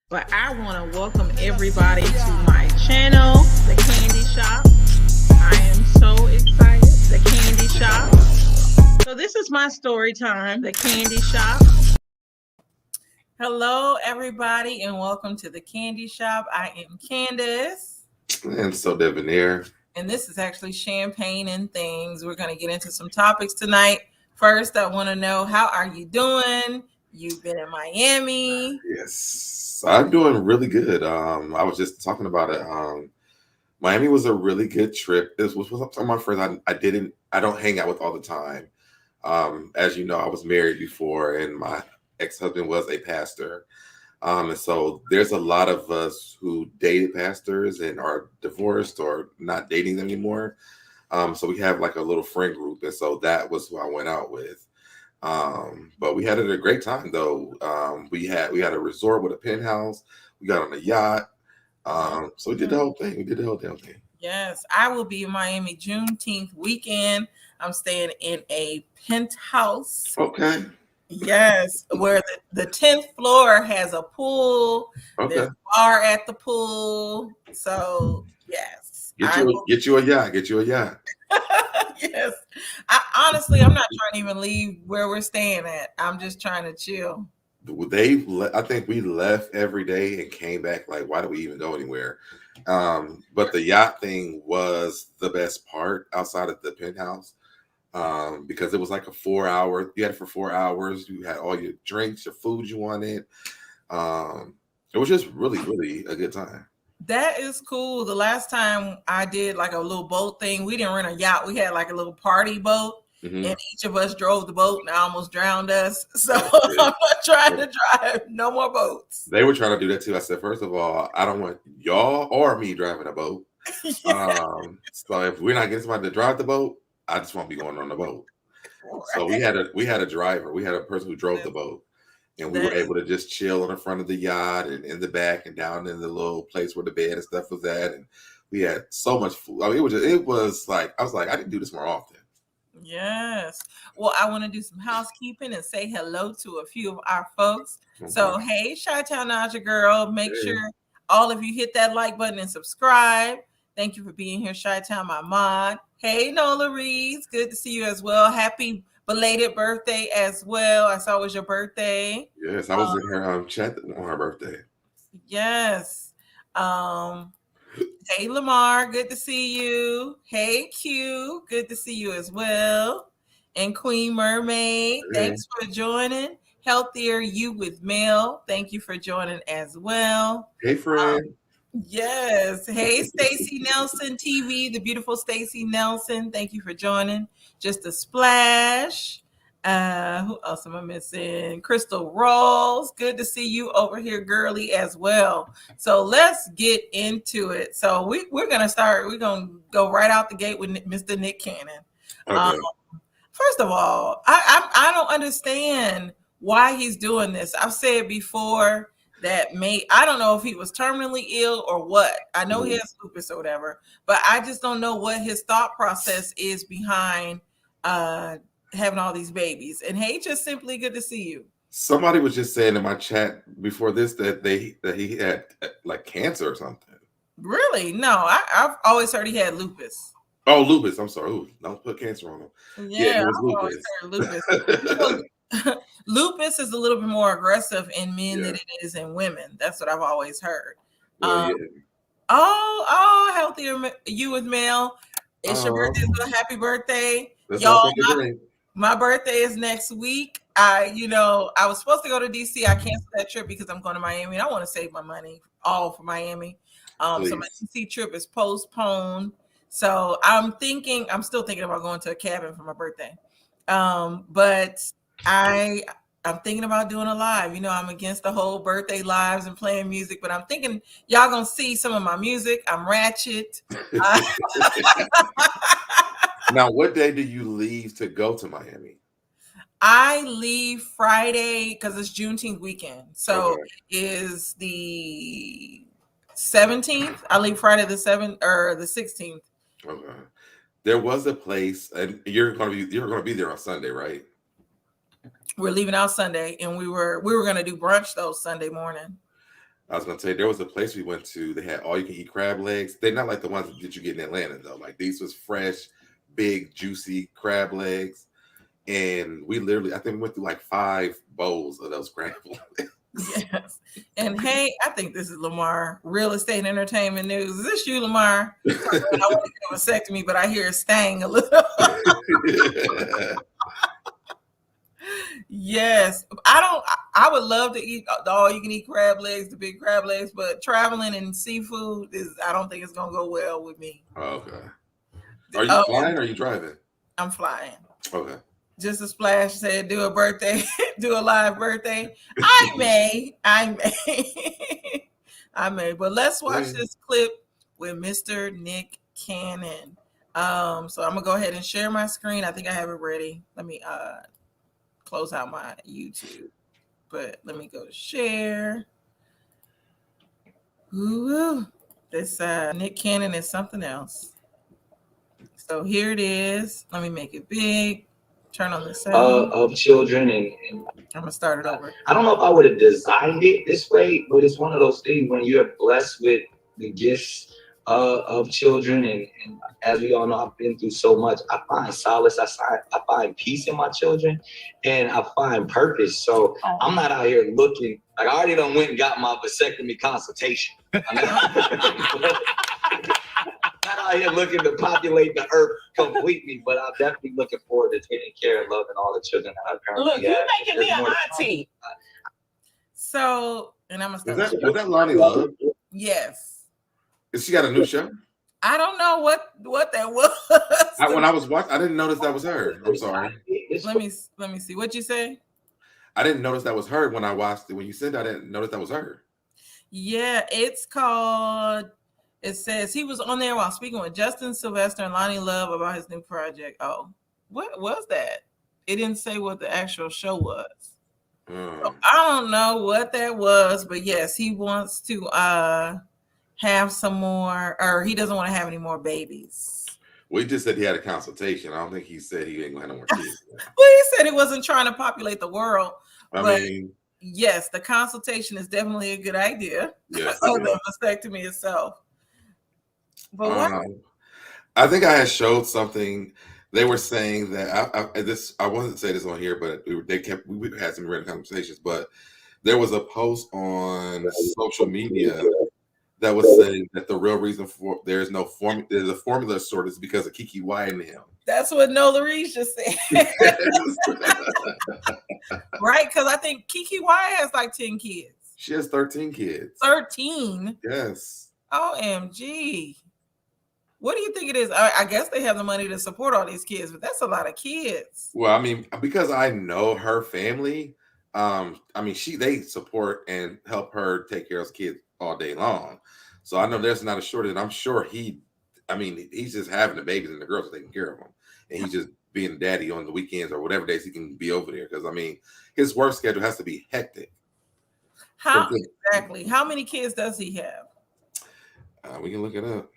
But I want to welcome everybody to my channel, The Candy Shop. I am so excited. The Candy Shop. So this is my story time, The Candy Shop. Hello, everybody, and welcome to The Candy Shop. I am Candace. And so Debonair. And this is actually Champagne and Things. We're going to get into some topics tonight. First, I want to know, how are you doing? You've been in Miami. Yes, I'm doing really good. I was just talking about it. Miami was a really good trip. This was some of my friends I don't hang out with all the time. As you know, I was married before, and my ex-husband was a pastor. And so there's a lot of us who dated pastors and are divorced or not dating them anymore. So we have like a little friend group, and so that was who I went out with. But we had a great time though. We had a resort with a penthouse. We got on a yacht. So we did the whole thing. We did the whole damn thing. Yes, I will be in Miami Juneteenth weekend. I'm staying in a penthouse. Okay. Yes, where the 10th floor has a pool. Okay. There's a bar at the pool. So yes. Get you a yacht. Get you a yacht. Yes. Honestly, I'm not trying to even leave where we're staying at. I'm just trying to chill. I think we left every day and came back like, why do we even go anywhere? But the yacht thing was the best part outside of the penthouse. Because it was like a 4 hour. You had it for 4 hours. You had all your drinks, your food you wanted. It was just really, really a good time. That is cool. The last time I did like a little boat thing, we didn't rent a yacht. We had like a little party boat, and each of us drove the boat, and I almost drowned us. So I'm not trying to drive no more boats. They were trying to do that too. I said, first of all, I don't want y'all or me driving a boat. So if we're not getting somebody to drive the boat, I just won't be going on the boat. Right. So we had a driver. We had a person who drove the boat. And we were able to just chill on the front of the yacht and in the back and down in the little place where the bed and stuff was at. And we had so much food. I mean, it was like, I was like, I didn't do this more often. Yes. Well, I want to do some housekeeping and say hello to a few of our folks. Okay. So, hey, Chi-Town Naja girl, make sure all of you hit that like button and subscribe. Thank you for being here, Chi-Town, my mod. Hey, Nola Reeds, good to see you as well. Happy belated birthday as well. I saw it was your birthday. Yes, I was in her chat on her birthday. Yes. Hey, Lamar, good to see you. Hey, Q, good to see you as well. And Queen Mermaid, thanks for joining. Healthier You with Mel, thank you for joining as well. Hey, friend. Yes. Hey, Stacy Nelson TV, the beautiful Stacy Nelson. Thank you for joining. Just a Splash. Who else am I missing? Crystal Rawls. Good to see you over here, girly, as well. So let's get into it. So we're gonna start. We're gonna go right out the gate with Mr. Nick Cannon. Okay. First of all, I don't understand why he's doing this. I've said before that I don't know if he was terminally ill or what. I know he has lupus or whatever, but I just don't know what his thought process is behind having all these babies. And hey, just simply good to see you. Somebody was just saying in my chat before this that he had like cancer or something. Really? No, I've always heard he had lupus. Oh, lupus. I'm sorry. Ooh, don't put cancer on him. Yeah, I've always heard lupus. Lupus is a little bit more aggressive in men than it is in women. That's what I've always heard. Well, Oh, Healthier You with Mel. It's your birthday. So happy birthday. Y'all, my birthday is next week. I was supposed to go to DC. I canceled that trip because I'm going to Miami. And I want to save my money all for Miami. So my DC trip is postponed. So I'm still thinking about going to a cabin for my birthday. But I'm thinking about doing a live. I'm against the whole birthday lives and playing music, but I'm thinking y'all gonna see some of my music. I'm ratchet. Now, what day do you leave to go to Miami? I leave Friday because it's Juneteenth weekend. So it is the 17th. I leave Friday the 7th or the 16th. Okay. There was a place, and you're gonna be there on Sunday, right? We're leaving out Sunday, and we were gonna do brunch though Sunday morning. I was gonna tell you, there was a place we went to. They had all you can eat crab legs. They're not like the ones that you get in Atlanta though. Like these was fresh, big, juicy crab legs. And we literally, I think we went through like 5 bowls of those crab legs. Yes. And hey, I think this is Lamar, real estate and entertainment news. Is this you, Lamar? I want to get a vasectomy, but I hear it staying a little. Yes. I would love to eat the all you can eat crab legs, the big crab legs, but traveling and seafood I don't think it's gonna go well with me. Okay. Are you flying or are you driving? I'm flying. Okay. Just a splash said, do a birthday, do a live birthday. I may. But let's watch this clip with Mr. Nick Cannon. So I'm gonna go ahead and share my screen. I think I have it ready. Let me close out my YouTube. But let me go to share. Ooh, this Nick Cannon is something else. So here it is. Let me make it big. Turn on the sound. Of children and I'm gonna start it over. I don't know if I would have designed it this way, but it's one of those things when you're blessed with the gifts of children, and as we all know, I've been through so much. I find solace, I find peace in my children, and I find purpose. So I'm not out here looking like I already done went and got my vasectomy consultation. Not out here looking to populate the earth completely, but I'm definitely looking forward to taking care and loving all the children that I currently have. Look, you making me an auntie. So, and I'm gonna start. Was that Lonnie Love? Yes. Is she got a new show? I don't know what that was. When I was watching, I didn't notice that was her. I'm sorry. Let me see. What'd you say? I didn't notice that was her when I watched it. When you said that, I didn't notice that was her. Yeah, it's called. It says he was on there while speaking with Justin Sylvester and Lonnie Love about his new project. Oh, what was that? It didn't say what the actual show was. So I don't know what that was, but yes, he wants to have some more, or he doesn't want to have any more babies. Well, he just said he had a consultation. I don't think he said he ain't gonna have no more kids. Well, he said he wasn't trying to populate the world. I mean, yes, the consultation is definitely a good idea. Yes, the vasectomy itself. But what? I think I had showed something. They were saying that I wasn't say this on here, but we had some random conversations. But there was a post on social media that was saying that the real reason for there's a formula shortage is because of Kiki Wyatt and him. That's what Nola Reese just said. Right? Because I think Kiki Wyatt has like 10 kids. She has 13 kids. 13? Yes. OMG. What do you think it is? I guess they have the money to support all these kids, but that's a lot of kids. Well, I mean, because I know her family, I mean, they support and help her take care of those kids all day long. So I know there's not a shortage. And I'm sure he's just having the babies and the girls are taking care of them. And he's just being daddy on the weekends or whatever days he can be over there. Because, I mean, his work schedule has to be hectic. Exactly? How many kids does he have? We can look it up.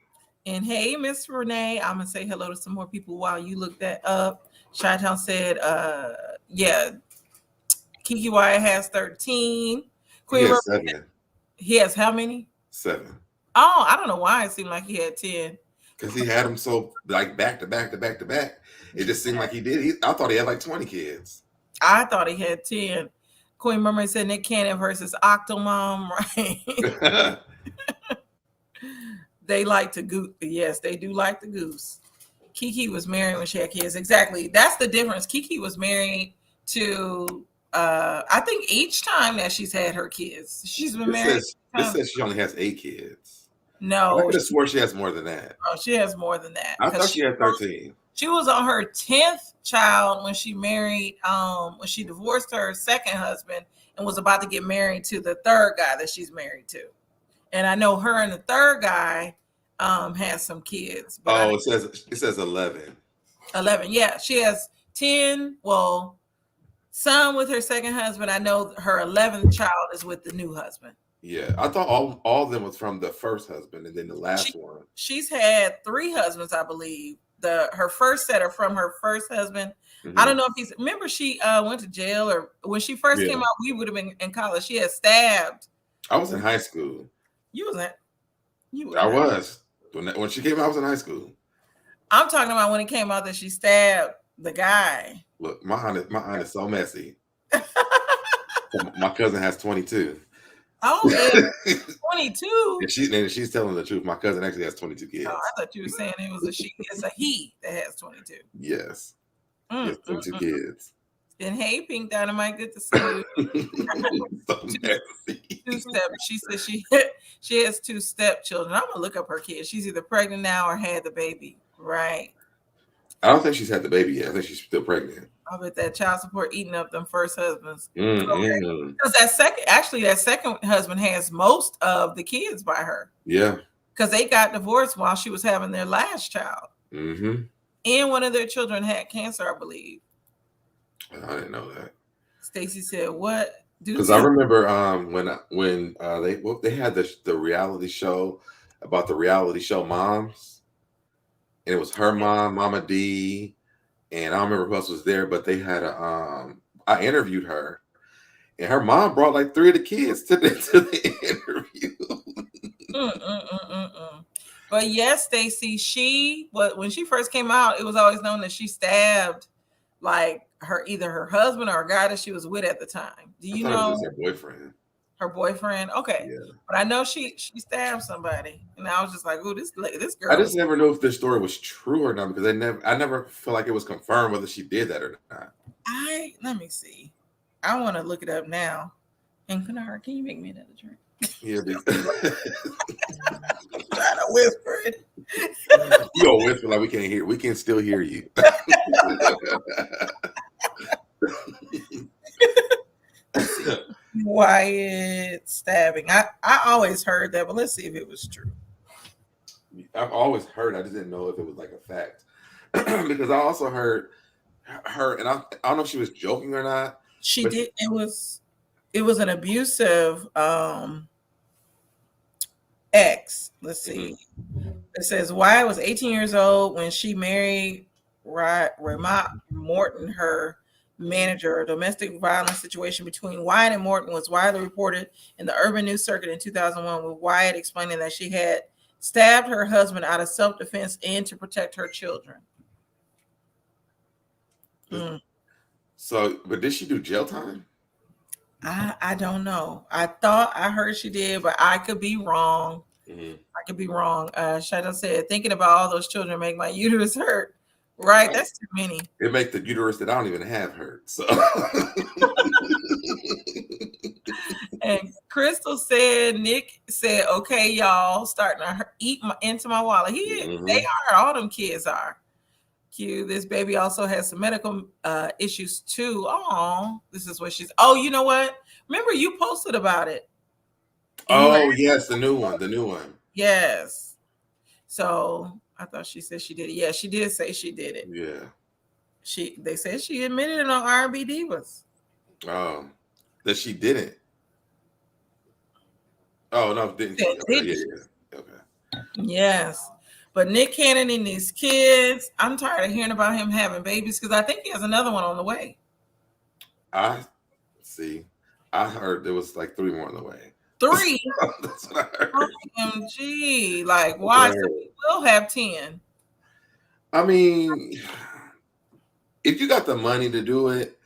And hey, Miss Renee, I'm gonna say hello to some more people while you look that up. Chi-Town said, yeah, Kiki Wyatt has 13. He has how many? 7. Oh, I don't know why it seemed like he had 10. Because he had them so like back to back to back to back. It just seemed like he did. I thought he had like 20 kids. I thought he had 10. Queen Mermaid said Nick Cannon versus Octomom, right? They like to goose. Yes, they do like the goose. Kiki was married when she had kids. Exactly. That's the difference. Kiki was married to, I think each time that she's had her kids. She's been married. It says she only has 8 kids. No. I could have swore she has more than that. Oh, she has more than that. I thought she had 13. She was on her 10th child when she married, when she divorced her second husband and was about to get married to the third guy that she's married to. And I know her and the third guy has some kids. But it says 11. 11, yeah. She has 10, well, some with her second husband. I know her 11th child is with the new husband. Yeah, I thought all of them was from the first husband and then the last one. She's had 3 husbands, I believe. Her first set are from her first husband. Mm-hmm. I don't know if remember she went to jail, or when she first came out, we would have been in college. She had stabbed I was in high school. You was at. I was when she came out. I was in high school. I'm talking about when it came out that she stabbed the guy. Look, my aunt is so messy. My cousin has 22. Oh, 22. And she's telling the truth. My cousin actually has 22 kids. Oh, I thought you were saying it was a she. It's a he that has 22. Yes. He has 22 kids. And hey, Pink Dynamite, good to see you. So Two step. She says she has 2 stepchildren. I'm gonna look up her kids. She's either pregnant now or had the baby. Right. I don't think she's had the baby yet. I think she's still pregnant. I bet that child support eating up them first husbands. Mm-hmm. Because that second husband has most of the kids by her. Yeah. Because they got divorced while she was having their last child. Mm-hmm. And one of their children had cancer, I believe. I didn't know that. Stacy said, "What?" Because I remember when they had the reality show about the reality show moms, and it was her mom, Mama D, and I don't remember who else was there, but they had I interviewed her, and her mom brought like 3 of the kids to the interview. But yes, Stacy, when she first came out, it was always known that she stabbed like either her husband or a guy that she was with at the time. Do you know? It was her boyfriend. Her boyfriend. Okay. Yeah. But I know she stabbed somebody, and I was just like, "Oh, this girl." I just never know if this story was true or not because I never feel like it was confirmed whether she did that or not. Let me see. I want to look it up now. And Kanara, can you make me another drink? Yeah, I'm trying to whisper it. You don't whisper like we can't hear. We can still hear you. Wyatt stabbing. I always heard that, but let's see if it was true. I've always heard. I just didn't know if it was like a fact because I also heard her, and I don't know if she was joking or not. She did. It was an abusive ex. Let's see. Mm-hmm. It says Wyatt was 18 years old when she married Raymond Morton, her manager. A domestic violence situation between Wyatt and Morton was widely reported in the urban news circuit in 2001, with Wyatt explaining that she had stabbed her husband out of self-defense and to protect her children. So, but did she do jail time? I don't know. I thought I heard she did, but I could be wrong. Mm-hmm. I could be wrong. Shadow said, thinking about all those children make my uterus hurt. Right? That's too many. It makes the uterus that I don't even have hurt. So. And Crystal said, Nick said, okay, y'all, starting to eat into my wallet. They are. All them kids are. Q, this baby also has some medical issues too. Oh, this is what she's. Oh, you know what? Remember you posted about it. Oh, yes, the new one. Yes. So I thought she said she did it. Yeah, she did say she did it. Yeah. They said she admitted it on R&B Divas. Oh, that she didn't. Oh no, didn't she? Okay, yeah. Okay. Yes. But Nick Cannon and his kids, I'm tired of hearing about him having babies because I think he has another one on the way. I see. I heard there was like 3 more on the way. 3? That's what I heard. OMG. Like, why? So we will have 10. I mean, if you got the money to do it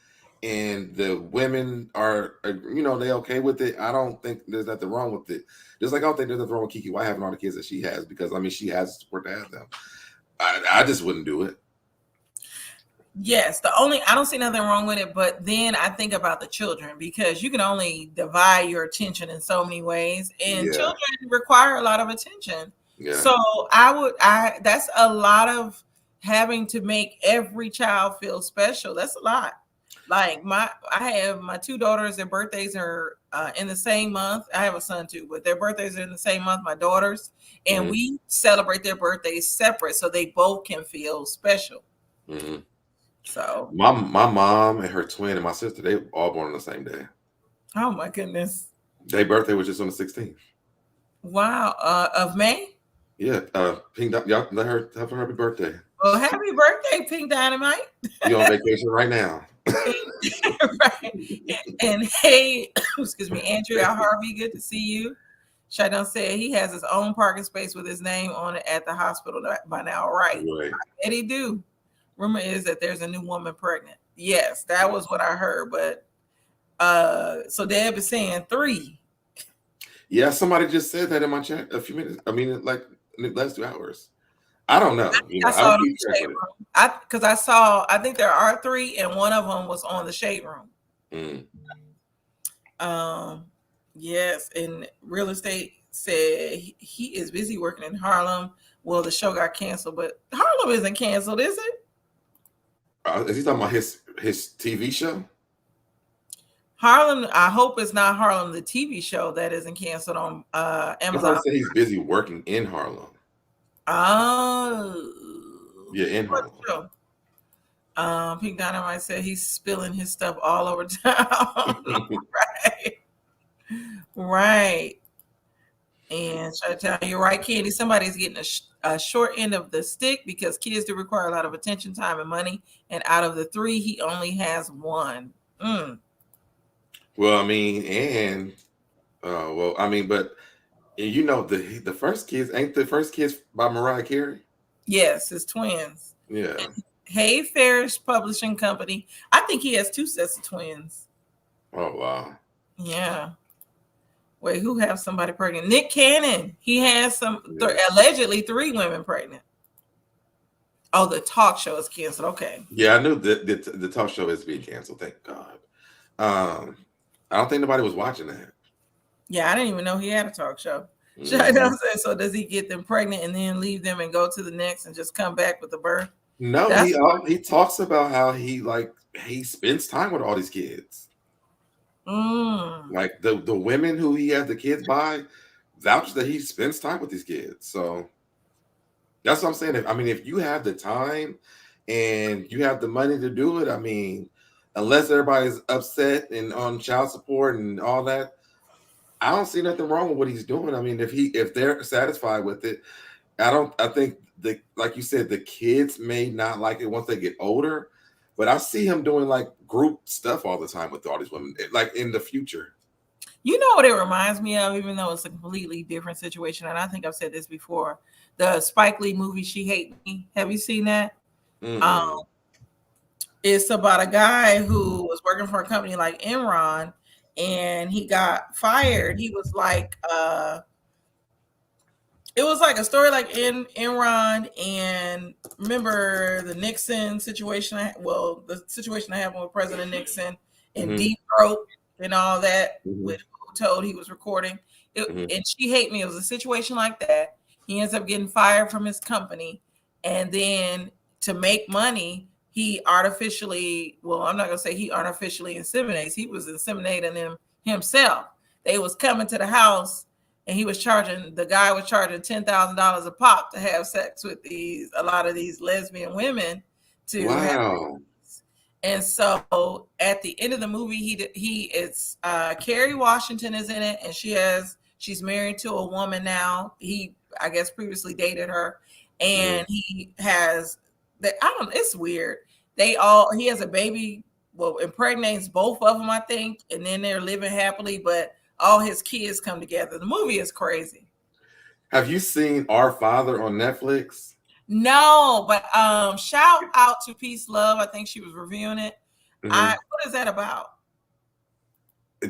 and the women are they okay with it, I don't think there's nothing wrong with it. Just like I don't think there's nothing wrong with Kiki White having all the kids that she has because, I mean, she has support to have them. I just wouldn't do it. Yes, I don't see nothing wrong with it, but then I think about the children because you can only divide your attention in so many ways, and children require a lot of attention. Yeah. So that's a lot of having to make every child feel special. That's a lot. Like I have my 2 daughters, their birthdays are in the same month. I have a son too, but their birthdays are in the same month, my daughters, and we celebrate their birthdays separate so they both can feel special. Mm-hmm. So my mom and her twin and my sister, they all born on the same day. Oh my goodness. Their birthday was just on the 16th. Wow. Of May? Yeah. Pink, y'all let her have a happy birthday. Well, happy birthday, Pink Dynamite. You on vacation right now. Right. And hey, excuse me, Andrea Harvey, good to see you. Shadon said he has his own parking space with his name on it at the hospital by now, right? Right. And he do. Rumor is that there's a new woman pregnant. Yes, that was what I heard. But so Deb is saying 3. Yeah, somebody just said that in my chat a few minutes. I mean, like in the last 2 hours. I don't know. I saw it on keep the track shade of it. room. Because I think there are 3, and one of them was on the shade room. Yes, and real estate said he is busy working in Harlem. Well, the show got canceled, but Harlem isn't canceled, is it? Is he talking about his TV show? Harlem, I hope it's not Harlem, the TV show that isn't canceled on Amazon. I said he's busy working in Harlem. Oh. Yeah, in Harlem. Pink Dynamite said he's spilling his stuff all over town. Right. Right. And you're right, Candy. Somebody's getting a short end of the stick because kids do require a lot of attention, time, and money. And out of the 3, he only has 1. Well, I mean, but the first kids ain't the first kids by Mariah Carey. Yes, his twins. Yeah. And Hay Farish Publishing Company. I think he has 2 sets of twins. Oh wow. Yeah. Wait, who have somebody pregnant? Nick Cannon. He has allegedly 3 women pregnant. Oh, the talk show is canceled. Okay. Yeah, I knew the talk show is being canceled. Thank God. I don't think nobody was watching that. Yeah, I didn't even know he had a talk show. So does he get them pregnant and then leave them and go to the next and just come back with the birth? No, he talks about how he spends time with all these kids. Like the women who he has the kids by vouch that he spends time with these kids. So that's what I'm saying. If you have the time and you have the money to do it, I mean, unless everybody's upset and on child support and all that, I don't see nothing wrong with what he's doing. I mean, if they're satisfied with it, I think like you said, the kids may not like it once they get older, but I see him doing like group stuff all the time with all these women, like in the future. You know what it reminds me of, even though it's a completely different situation, and I think I've said this before, the Spike Lee movie, She Hate Me. Have you seen that? It's about a guy who was working for a company like Enron, and he got fired. He was like, it was like a story like Enron, and remember the Nixon situation? The situation that happened with President Nixon and Deep Throat and all that, with who told he was recording. And She Hate Me. It was a situation like that. He ends up getting fired from his company, and then to make money, he artificially, I'm not going to say he artificially inseminates. He was inseminating them himself. They was coming to the house, and the guy was charging $10,000 a pop to have sex with a lot of these lesbian women to have. And so at the end of the movie, it's Kerry Washington is in it, and she's married to a woman now. He, I guess, previously dated her, and he has it's weird. He has a baby, impregnates both of them, I think, and then they're living happily, but all his kids come together. The movie is crazy. Have you seen Our Father on Netflix? No, but shout out to Peace Love. I think she was reviewing it. What is that about?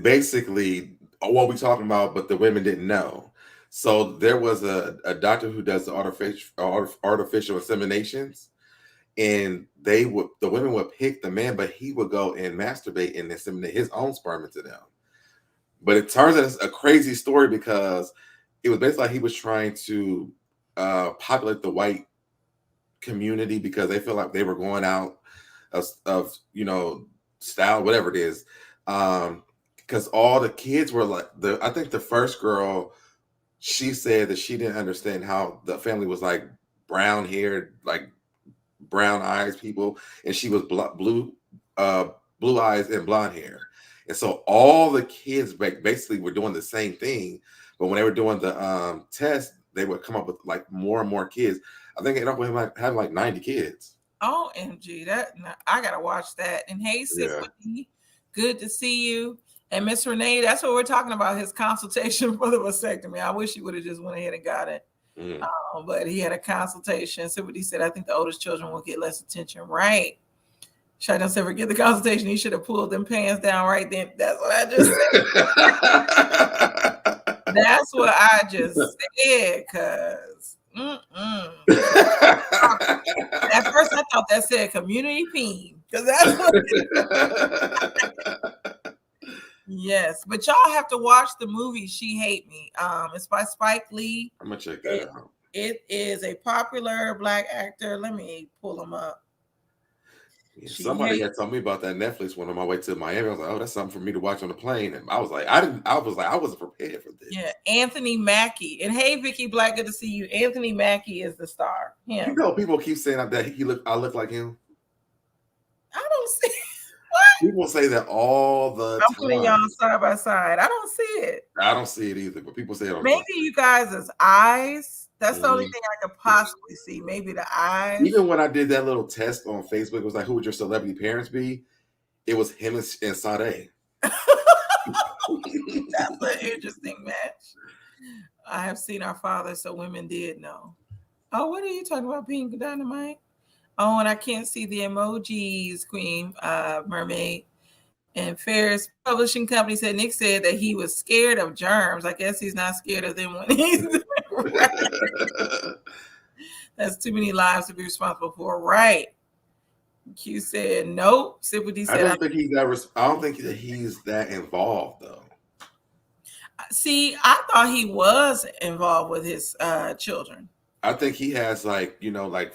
Basically, what we're talking about, but the women didn't know. So there was a doctor who does the artificial inseminations, and the women would pick the man, but he would go and masturbate and inseminate his own sperm into them. But it turns out it's a crazy story because it was basically like he was trying to populate the white community because they feel like they were going out of style, whatever it is. Because all the kids were like, I think the first girl, she said that she didn't understand how the family was like brown haired, like brown eyes people, and she was blue eyes and blonde hair. And so all the kids basically were doing the same thing, but when they were doing the test, they would come up with like more and more kids. I think it ended up with him having like 90 kids. OMG, I gotta watch that. And Hayes says, Good to see you. And Miss Renee, that's what we're talking about, his consultation for the vasectomy. I wish he would have just went ahead and got it. But he had a consultation. So what he said, I think the oldest children will get less attention. Right. Should I never get the consultation? He should have pulled them pants down right then. That's what I just said. That's what I just said, because at first I thought that said community peen, because that's what yes, but y'all have to watch the movie She Hate Me. It's by Spike Lee. I'm gonna check that out. It is a popular Black actor. Let me pull him up. Yeah, somebody had told me about that Netflix one on my way to Miami. I was like, oh, that's something for me to watch on the plane. And I was like, I wasn't prepared for this. Yeah, Anthony Mackie. And hey, Vicky Black, good to see you. Anthony Mackie is the star. Him. You know, people keep saying that I look like him. I don't see what? People say that all the time. I'm putting y'all side by side. I don't see it. I don't see it either, but people say it. Maybe you guys' eyes. That's the only thing I could possibly see. Maybe the eyes. Even when I did that little test on Facebook, it was like, who would your celebrity parents be? It was him and Sade. That's an interesting match. I have seen our father, so women did know. Oh, what are you talking about, Pink Dynamite? Oh, and I can't see the emojis, Queen Mermaid. And Ferris Publishing Company said, Nick said that he was scared of germs. I guess he's not scared of them when he's right. That's too many lives to be responsible for. Right. Q said, nope. Sipody said, I don't think that he's that involved, though. See, I thought he was involved with his children. I think he has like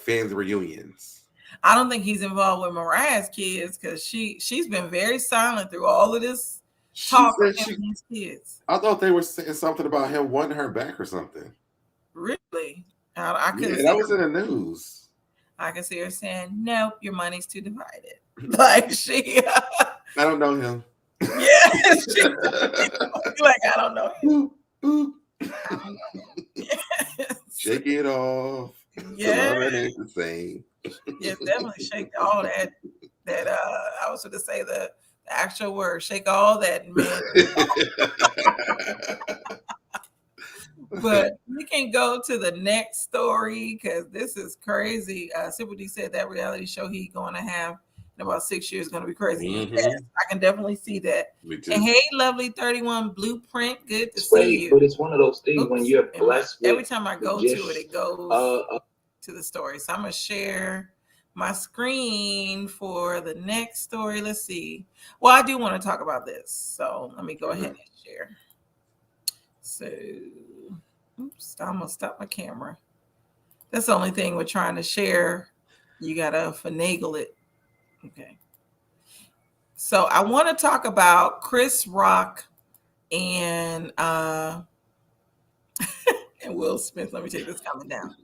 fans reunions. I don't think he's involved with Mariah's kids because she's been very silent through all of this talk with these kids. I thought they were saying something about him wanting her back or something. Really? I couldn't. Yeah, that was in the news. I can see her saying, "Nope, your money's too divided." Like she. I don't know him. Yeah, like I don't know him. Boop, boop. Yes. Shake it off. Yeah, it ain't the same. Yes, definitely shake all that. I was going to say the actual word, shake all that, man. But we can go to the next story because this is crazy. Sipody said that reality show he's going to have in about 6 years is going to be crazy. Mm-hmm. Yes, I can definitely see that. Me too. And hey, lovely 31 Blueprint, good to see you. But it's one of those things when you're blessed. Every time I go to it goes to the story. So I'm going to share my screen for the next story. Let's see. Well, I do want to talk about this. So let me go ahead and share. So, oops, I'm going to stop my camera. That's the only thing we're trying to share. You got to finagle it. Okay. So I want to talk about Chris Rock and and Will Smith. Let me take this coming down.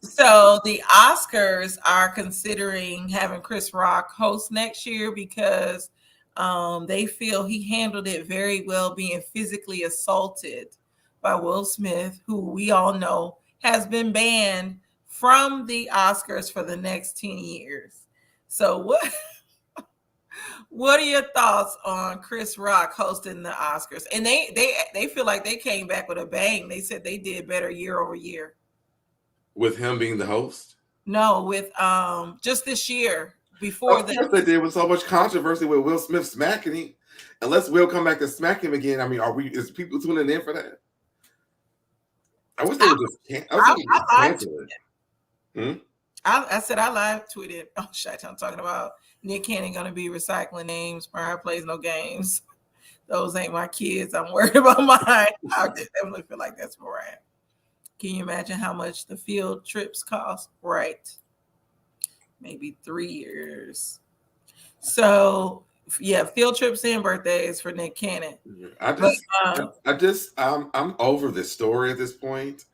So the Oscars are considering having Chris Rock host next year because they feel he handled it very well, being physically assaulted by Will Smith, who we all know has been banned from the Oscars for the next 10 years. So what are your thoughts on Chris Rock hosting the Oscars? And they feel like they came back with a bang. They said they did better year over year. With him being the host? No, with just this year. Before of course they did, with so much controversy with Will Smith smacking him. Unless Will come back to smack him again, I mean, is people tuning in for that? I wish they would just cancel it. I said I live tweeted. Oh shit! I'm talking about Nick Cannon gonna be recycling names. Mariah plays no games. Those ain't my kids. I'm worried about mine. I definitely feel like that's Mariah. Can you imagine how much the field trips cost? Right. Maybe 3 years. So yeah, field trips and birthdays for Nick Cannon. I'm over this story at this point.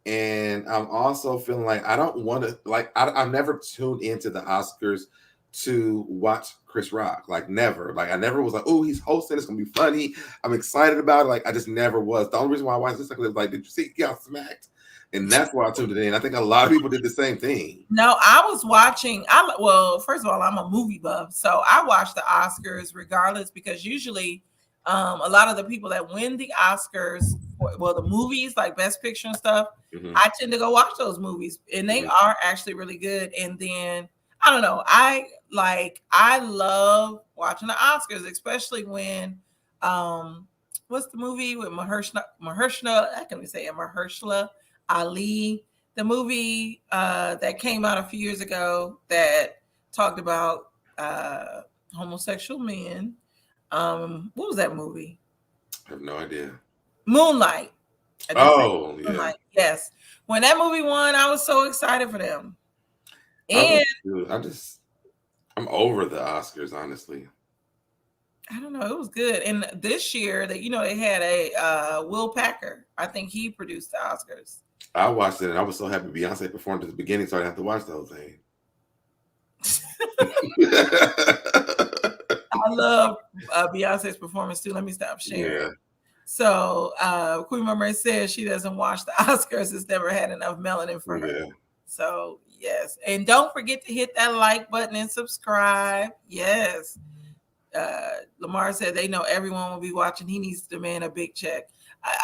And I'm also feeling like I don't want to, like, I've never tuned into the Oscars to watch Chris Rock. Like, never. Like, I never was like, oh, he's hosting. It's going to be funny. I'm excited about it. Like, I just never was. The only reason why I watched this, like, did you see he got smacked? And that's why I tuned it in. I think a lot of people did the same thing. No, I was watching. Well, first of all, I'm a movie buff, so I watch the Oscars regardless because usually, a lot of the people that win the Oscars, well, the movies like Best Picture and stuff, I tend to go watch those movies, and they are actually really good. And then I don't know, I love watching the Oscars, especially when, what's the movie with Mahershala? I can't even say it, Mahershala Ali. The movie that came out a few years ago that talked about homosexual men. What was that movie? I have no idea. Moonlight. Oh, yeah. Moonlight. Yes. When that movie won, I was so excited for them. And I'm over the Oscars, honestly. I don't know. It was good. And this year, they had a Will Packer. I think he produced the Oscars. I watched it and I was so happy Beyonce performed at the beginning, so I didn't have to watch the whole thing. I love Beyonce's performance too. Let me stop sharing. Yeah. So Queen Murmur says she doesn't watch the Oscars. It's never had enough melanin for her. Yeah. So yes. And don't forget to hit that like button and subscribe. Yes. Lamar said they know everyone will be watching. He needs to demand a big check.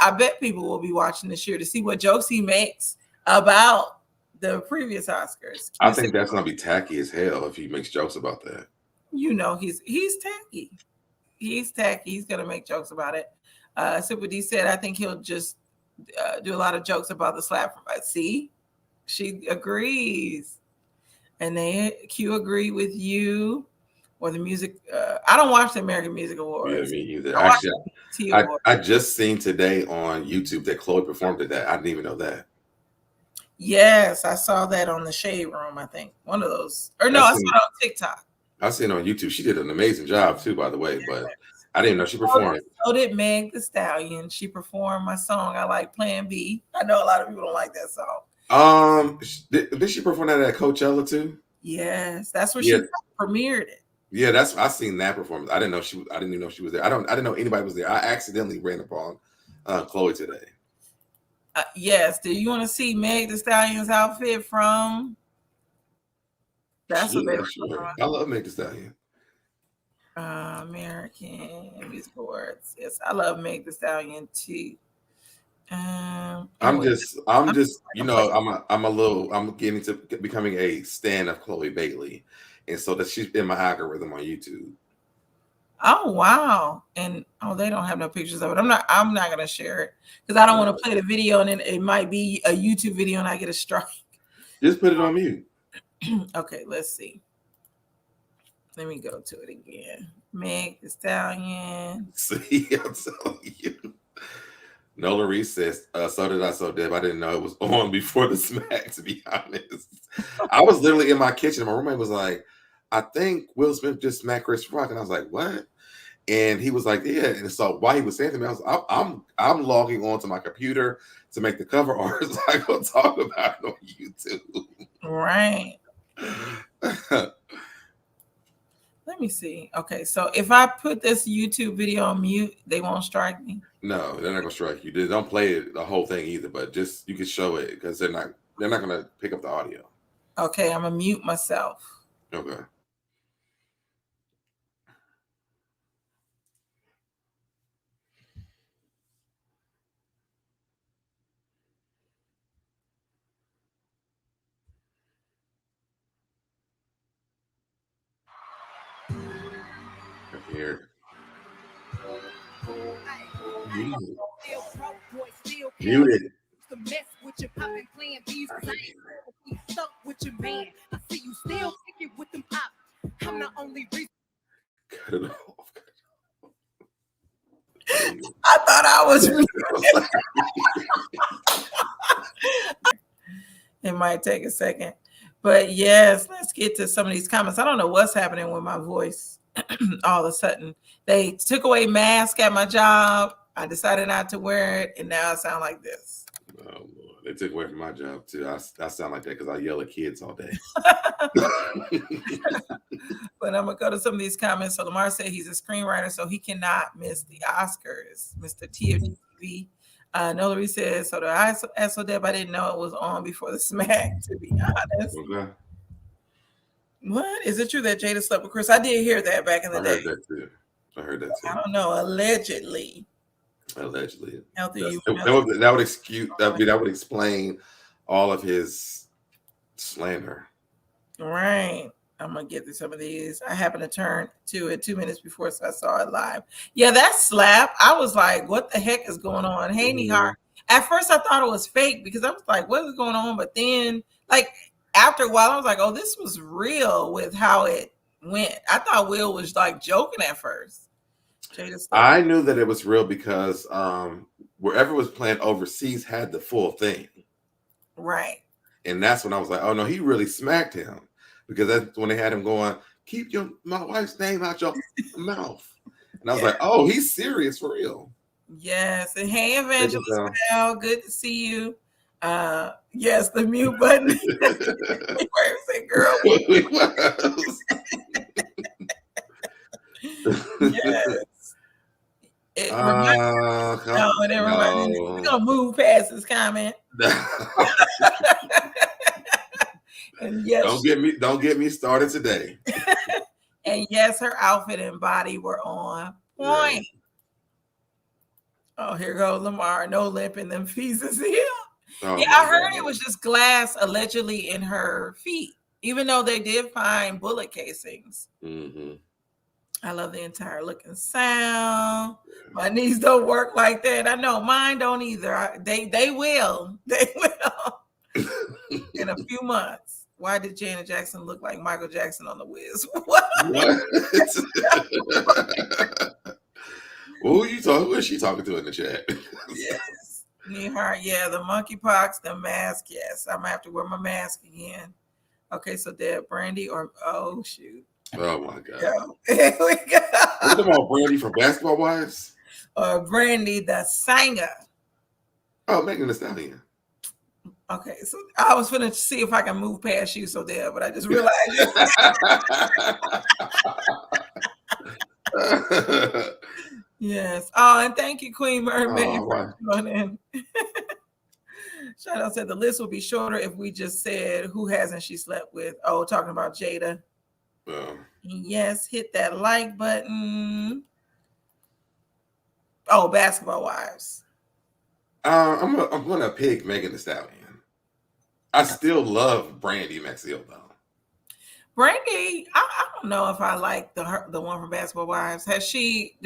I bet people will be watching this year to see what jokes he makes about the previous Oscars. I think that's gonna be tacky as hell if he makes jokes about that. You know, he's tacky. He's tacky. He's gonna make jokes about it. Super D said, I think he'll just do a lot of jokes about the slap. See, she agrees, and Q agree with you. Or the music. I don't watch the American Music Awards. Yeah, me either. Actually, I just seen today on YouTube that Chloe performed at that. I didn't even know that. Yes, I saw that on the Shade Room. I think one of those. Or no, I saw it on TikTok. I seen it on YouTube. She did an amazing job too, by the way. Yes. But I didn't know she performed. So did Meg Thee Stallion. She performed my song. I like Plan B. I know a lot of people don't like that song. Did she perform that at Coachella too? Yes, that's where she premiered it. Yeah, I seen that performance. I didn't know I didn't even know she was there. I didn't know anybody was there. I accidentally ran upon Chloe today. Yes. Do you want to see Meg Thee Stallion's outfit from? That's what they were sure. I love Meg Thee Stallion. American Music Awards. Yes, I love Meg Thee Stallion too. I'm just, I'm getting to becoming a stan of Chloe Bailey. And so that she's in my algorithm on YouTube. Oh wow! And they don't have no pictures of it. I'm not gonna share it because I don't want to play the video and then it might be a YouTube video and I get a strike. Just put it on mute. Okay, let's see. Let me go to it again. Meg Thee Stallion. See, I'm telling you. Nola Reese says, so did I, so Deb. I didn't know it was on before the smack, to be honest. I was literally in my kitchen. My roommate was like, I think Will Smith just smacked Chris Rock. And I was like, what? And he was like, yeah. And so while he was saying to me, I was I'm logging on to my computer to make the cover art so I go talk about it on YouTube. Right. Let me see. Okay, so if I put this YouTube video on mute, they won't strike me. No, they're not gonna strike you. They don't play it the whole thing either, but just you can show it because they're not gonna pick up the audio. Okay, I'm gonna mute myself. Okay. Here. Muted. The mess with your poppin' plan B's cause I ain't stuck with your man. I see you still kicking with them up. I'm the only reason. Cut it off. I thought I was It might take a second. But yes, let's get to some of these comments. I don't know what's happening with my voice. All of a sudden, they took away mask at my job. I decided not to wear it, and now I sound like this. Oh Lord, they took away from my job too. I sound like that because I yell at kids all day. But I'm gonna go to some of these comments. So Lamar said he's a screenwriter, so he cannot miss the Oscars. Mr. TFTV. Nolary says, so the SODEP, I didn't know it was on before the smack, to be honest. Okay. What? Is it true that Jada slept with Chris? I did hear that back in the I day. heard that too. I don't know. Allegedly. That would explain all of his slander. Right. I'm gonna get through some of these. I happened to turn to it 2 minutes before, so I saw it live. Yeah, that slap. I was like, "What the heck is going on?" Hey, Nihar. At first, I thought it was fake because I was like, "What is going on?" But then, like after a while, I was like, "Oh, this was real." With how it went, I thought Will was like joking at first. I knew that it was real because wherever it was playing overseas had the full thing. Right. And that's when I was like, "Oh no, he really smacked him." Because that's when they had him going, "Keep my wife's name out your mouth." And I was like, "Oh, he's serious for real." Yes. And hey, Evangelist Bell, good to see you. Yes, the mute button. Where is it, girl? Yes. It reminds me. No, it reminds me. We're gonna move past this comment. And yes, don't get me started today. And yes, her outfit and body were on point. Right. Oh, here goes Lamar. No lip in them feet is here. Oh, yeah, I heard it was just glass allegedly in her feet, even though they did find bullet casings. Mm-hmm. I love the entire look and sound. My knees don't work like that. I know mine don't either. They will. They will in a few months. Why did Janet Jackson look like Michael Jackson on The Wiz? What? Who is she talking to in the chat? Yes. Nihar, yeah, the monkeypox, the mask. Yes, I'm gonna have to wear my mask again. Okay, so Deb Brandy or oh shoot. Oh my god. Here we go. What about Brandy from Basketball Wives? Or Brandy the singer. Oh, Megan Thee Stallion. Okay, so I was finna see if I can move past you, so there, but I just realized. Yes. Oh, and thank you, Queen Mermaid, for joining. Shout out said the list will be shorter if we just said who hasn't she slept with. Oh, talking about Jada. Yes, hit that like button. Oh, Basketball Wives. I'm gonna pick Megan Thee Stallion. I still love Brandy Maxill though. Brandy, I don't know if I like the one from Basketball Wives. Has she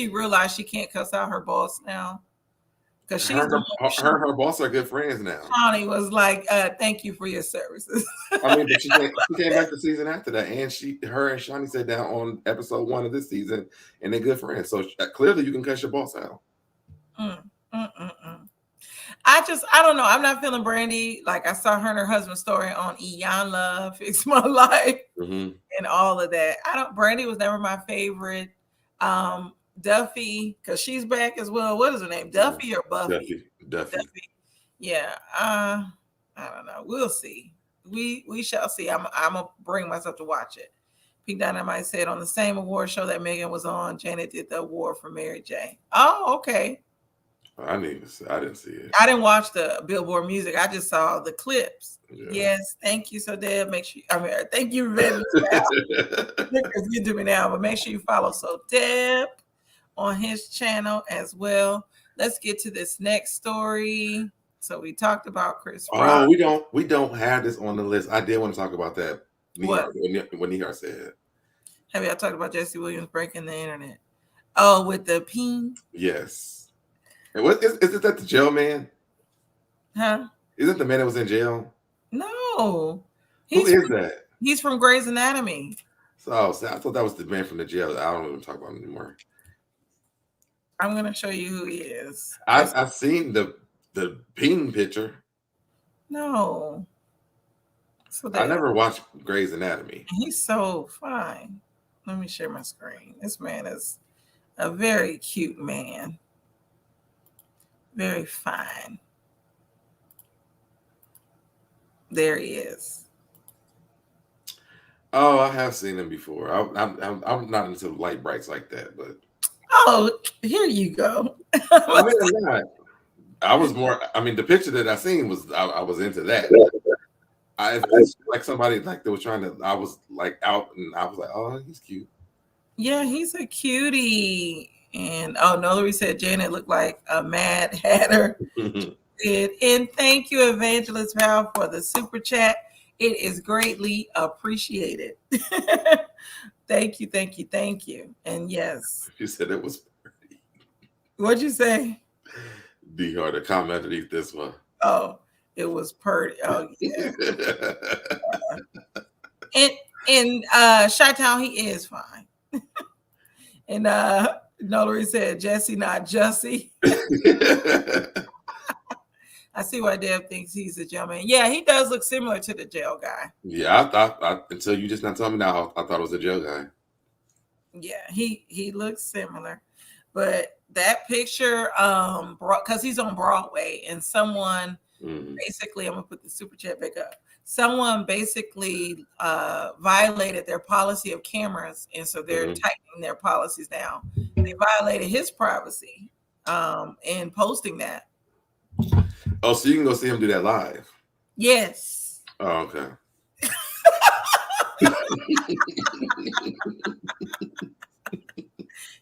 realized she can't cuss out her boss now? Because she's her boss are good friends now. Shawnee was like, "Thank you for your services." I mean, but she came back the season after that, and her and Shawnee sat down on episode 1 of this season, and they're good friends. So clearly, you can cuss your boss out. I don't know. I'm not feeling Brandy. Like I saw her and her husband's story on Iyanla, Fix My Life, and all of that. Brandy was never my favorite. Duffy, because she's back as well. What is her name? Duffy or Buffy? Duffy. Yeah. I don't know. We'll see. We shall see. I'm gonna bring myself to watch it. Pink Dynamite said on the same award show that Megan was on, Janet did the award for Mary J. Oh, okay. I didn't see it. I didn't watch the Billboard music. I just saw the clips. Yeah. Yes, thank you. So Deb, thank you, Red. You do me now, but make sure you follow So Deb on his channel as well. Let's get to this next story. So we talked about Chris Rock. Oh, we don't have this on the list. I did want to talk about that. What Nihar said. Have y'all talked about Jesse Williams breaking the internet? Oh, with the peen? Yes. And what is it that the jail man? Huh? Is it the man that was in jail? No. Who is that? He's from Grey's Anatomy. So I thought that was the man from the jail. I don't even talk about him anymore. I'm gonna show you who he is. I've seen the peen picture. No. So I never watched Grey's Anatomy. He's so fine. Let me share my screen. This man is a very cute man. Very fine. There he is. Oh, I have seen him before. I'm not into light brights like that, but oh, here you go. I'm not. I was more. I mean, the picture that I seen was I was into that. It's like somebody like they was trying to. I was like out, and I was like, oh, he's cute. Yeah, he's a cutie. And oh, Nolary said Janet looked like a Mad Hatter. And thank you, Evangelist Val, for the super chat. It is greatly appreciated. Thank you, thank you, thank you. And yes, You said it was pretty. What'd you say? Be hard to comment underneath this one. Oh, it was pretty. Oh yeah. And Chi-Town, he is fine. And Nolary said Jesse, not Jussie. I see why Deb thinks he's a jail man. Yeah, he does look similar to the jail guy. Yeah, I thought until you just not telling me now, I thought it was a jail guy. Yeah, he looks similar. But that picture, because he's on Broadway, and someone basically, I'm gonna put the super chat back up. Someone basically violated their policy of cameras, and so they're tightening their policies down. They violated his privacy in posting that. Oh, so you can go see him do that live? Yes. Oh, okay.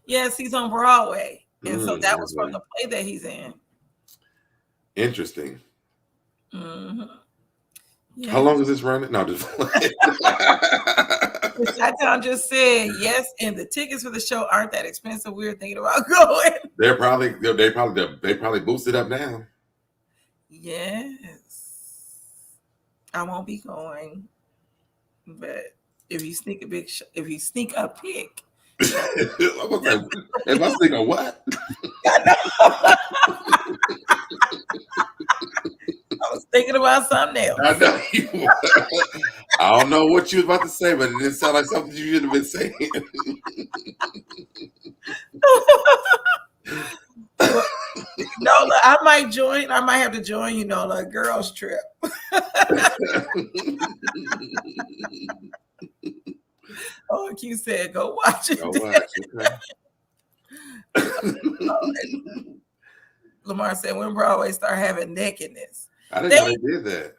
Yes, he's on Broadway, and so that was from the play that he's in. Interesting. Mm-hmm. Yeah. How long is this running? No, just Chi-Town just said yes, and the tickets for the show aren't that expensive. We were thinking about going. they probably boosted up now. Yes, I won't be going, but if you sneak a pic, Am I thinking what? I was thinking about something else. I know you. I don't know what you was about to say, but it didn't sound like something you should have been saying. Nola, I might join. I might have to join you, Nola, a girls trip. Oh, Q said, go watch it. Go watch it. Lamar said, when Broadway start having nakedness. I didn't know they did that.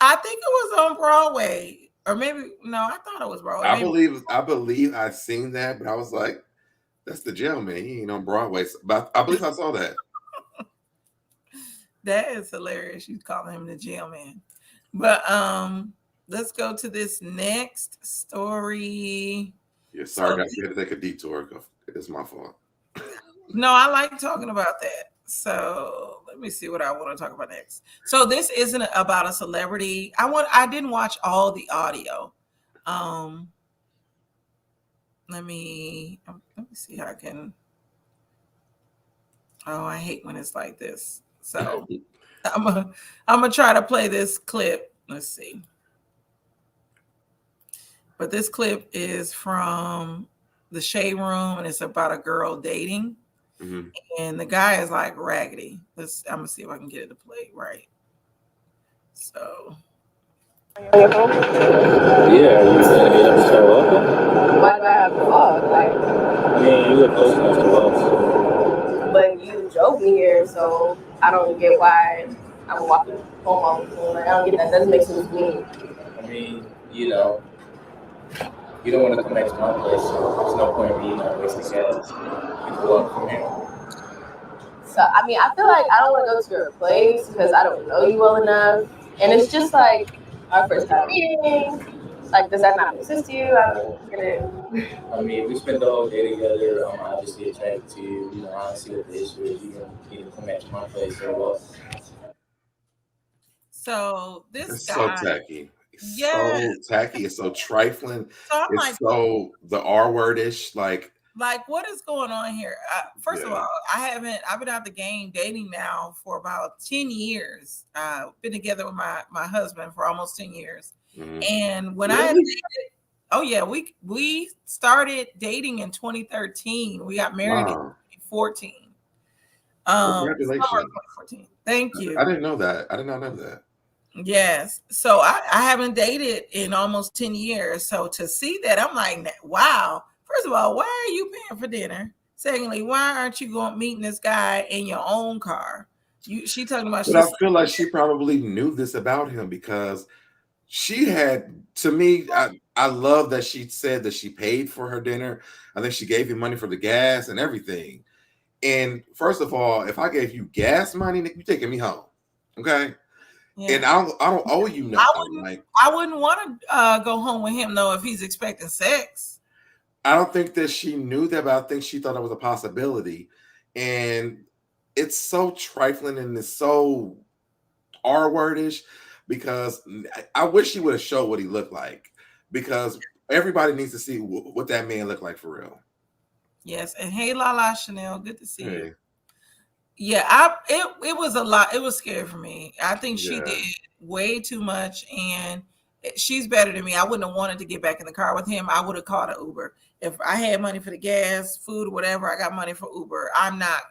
I think it was on Broadway. Or maybe, no, I thought it was Broadway. I believe I seen that, but I was like, that's the jail man. He ain't on Broadway. But I believe I saw that. That is hilarious. You calling him the jail man. But let's go to this next story. Yeah, sorry, guys. We had to take a detour. It's my fault. No, I like talking about that. So let me see what I want to talk about next. So this isn't about a celebrity. I didn't watch all the audio. Let me see how I can. Oh, I hate when it's like this. So I'm gonna try to play this clip. Let's see. But this clip is from the Shade Room, and it's about a girl dating. Mm-hmm. And the guy is like raggedy. I'm gonna see if I can get it to play right. So yeah, you gonna be able to show up? Why do I have to vlog? Like, I mean, you look close enough to vlog. But you drove me here, so I don't get why I'm walking home all the time. Like, I don't get that. That doesn't make sense to me. I mean, you don't want to come back to my place, so there's no point in me wasting gas. You can walk from here. So, I mean, I feel like I don't want to go to your place because I don't know you well enough. And it's just like our first time meeting. Like, does that not make sense to you? I mean, if we spend the whole day together, I'm obviously attracted to you. I don't see what the issue is. You can come back to my place or what. So this it's guy, so tacky. So tacky. It's so trifling. So it's like, so the R wordish. Like what is going on here? First of all, I've been out the game dating now for about 10 years. Been together with my husband for almost 10 years. Mm-hmm. And when I dated, we started dating in 2013. We got married in 2014. Congratulations. 2014. Thank you. I didn't know that. I did not know that. Yes. So I haven't dated in almost 10 years. So to see that, I'm like, wow. First of all, why are you paying for dinner? Secondly, why aren't you meeting this guy in your own car? She talking about. But I feel like she probably knew this about him because she had. To me, I love that she said that she paid for her dinner. I think she gave him money for the gas and everything. And first of all, if I gave you gas money, you taking me home, okay? Yeah. And I don't owe you nothing. I wouldn't want to go home with him though if he's expecting sex. I don't think that she knew that, but I think she thought it was a possibility. And it's so trifling and it's so R-wordish because I wish she would have showed what he looked like because everybody needs to see what that man looked like for real. Yes, and hey, Lala Chanel, good to see you. Yeah, it was a lot. It was scary for me. I think she did way too much, and she's better than me. I wouldn't have wanted to get back in the car with him. I would have called an Uber if I had money for the gas, food, whatever. I got money for Uber. I'm not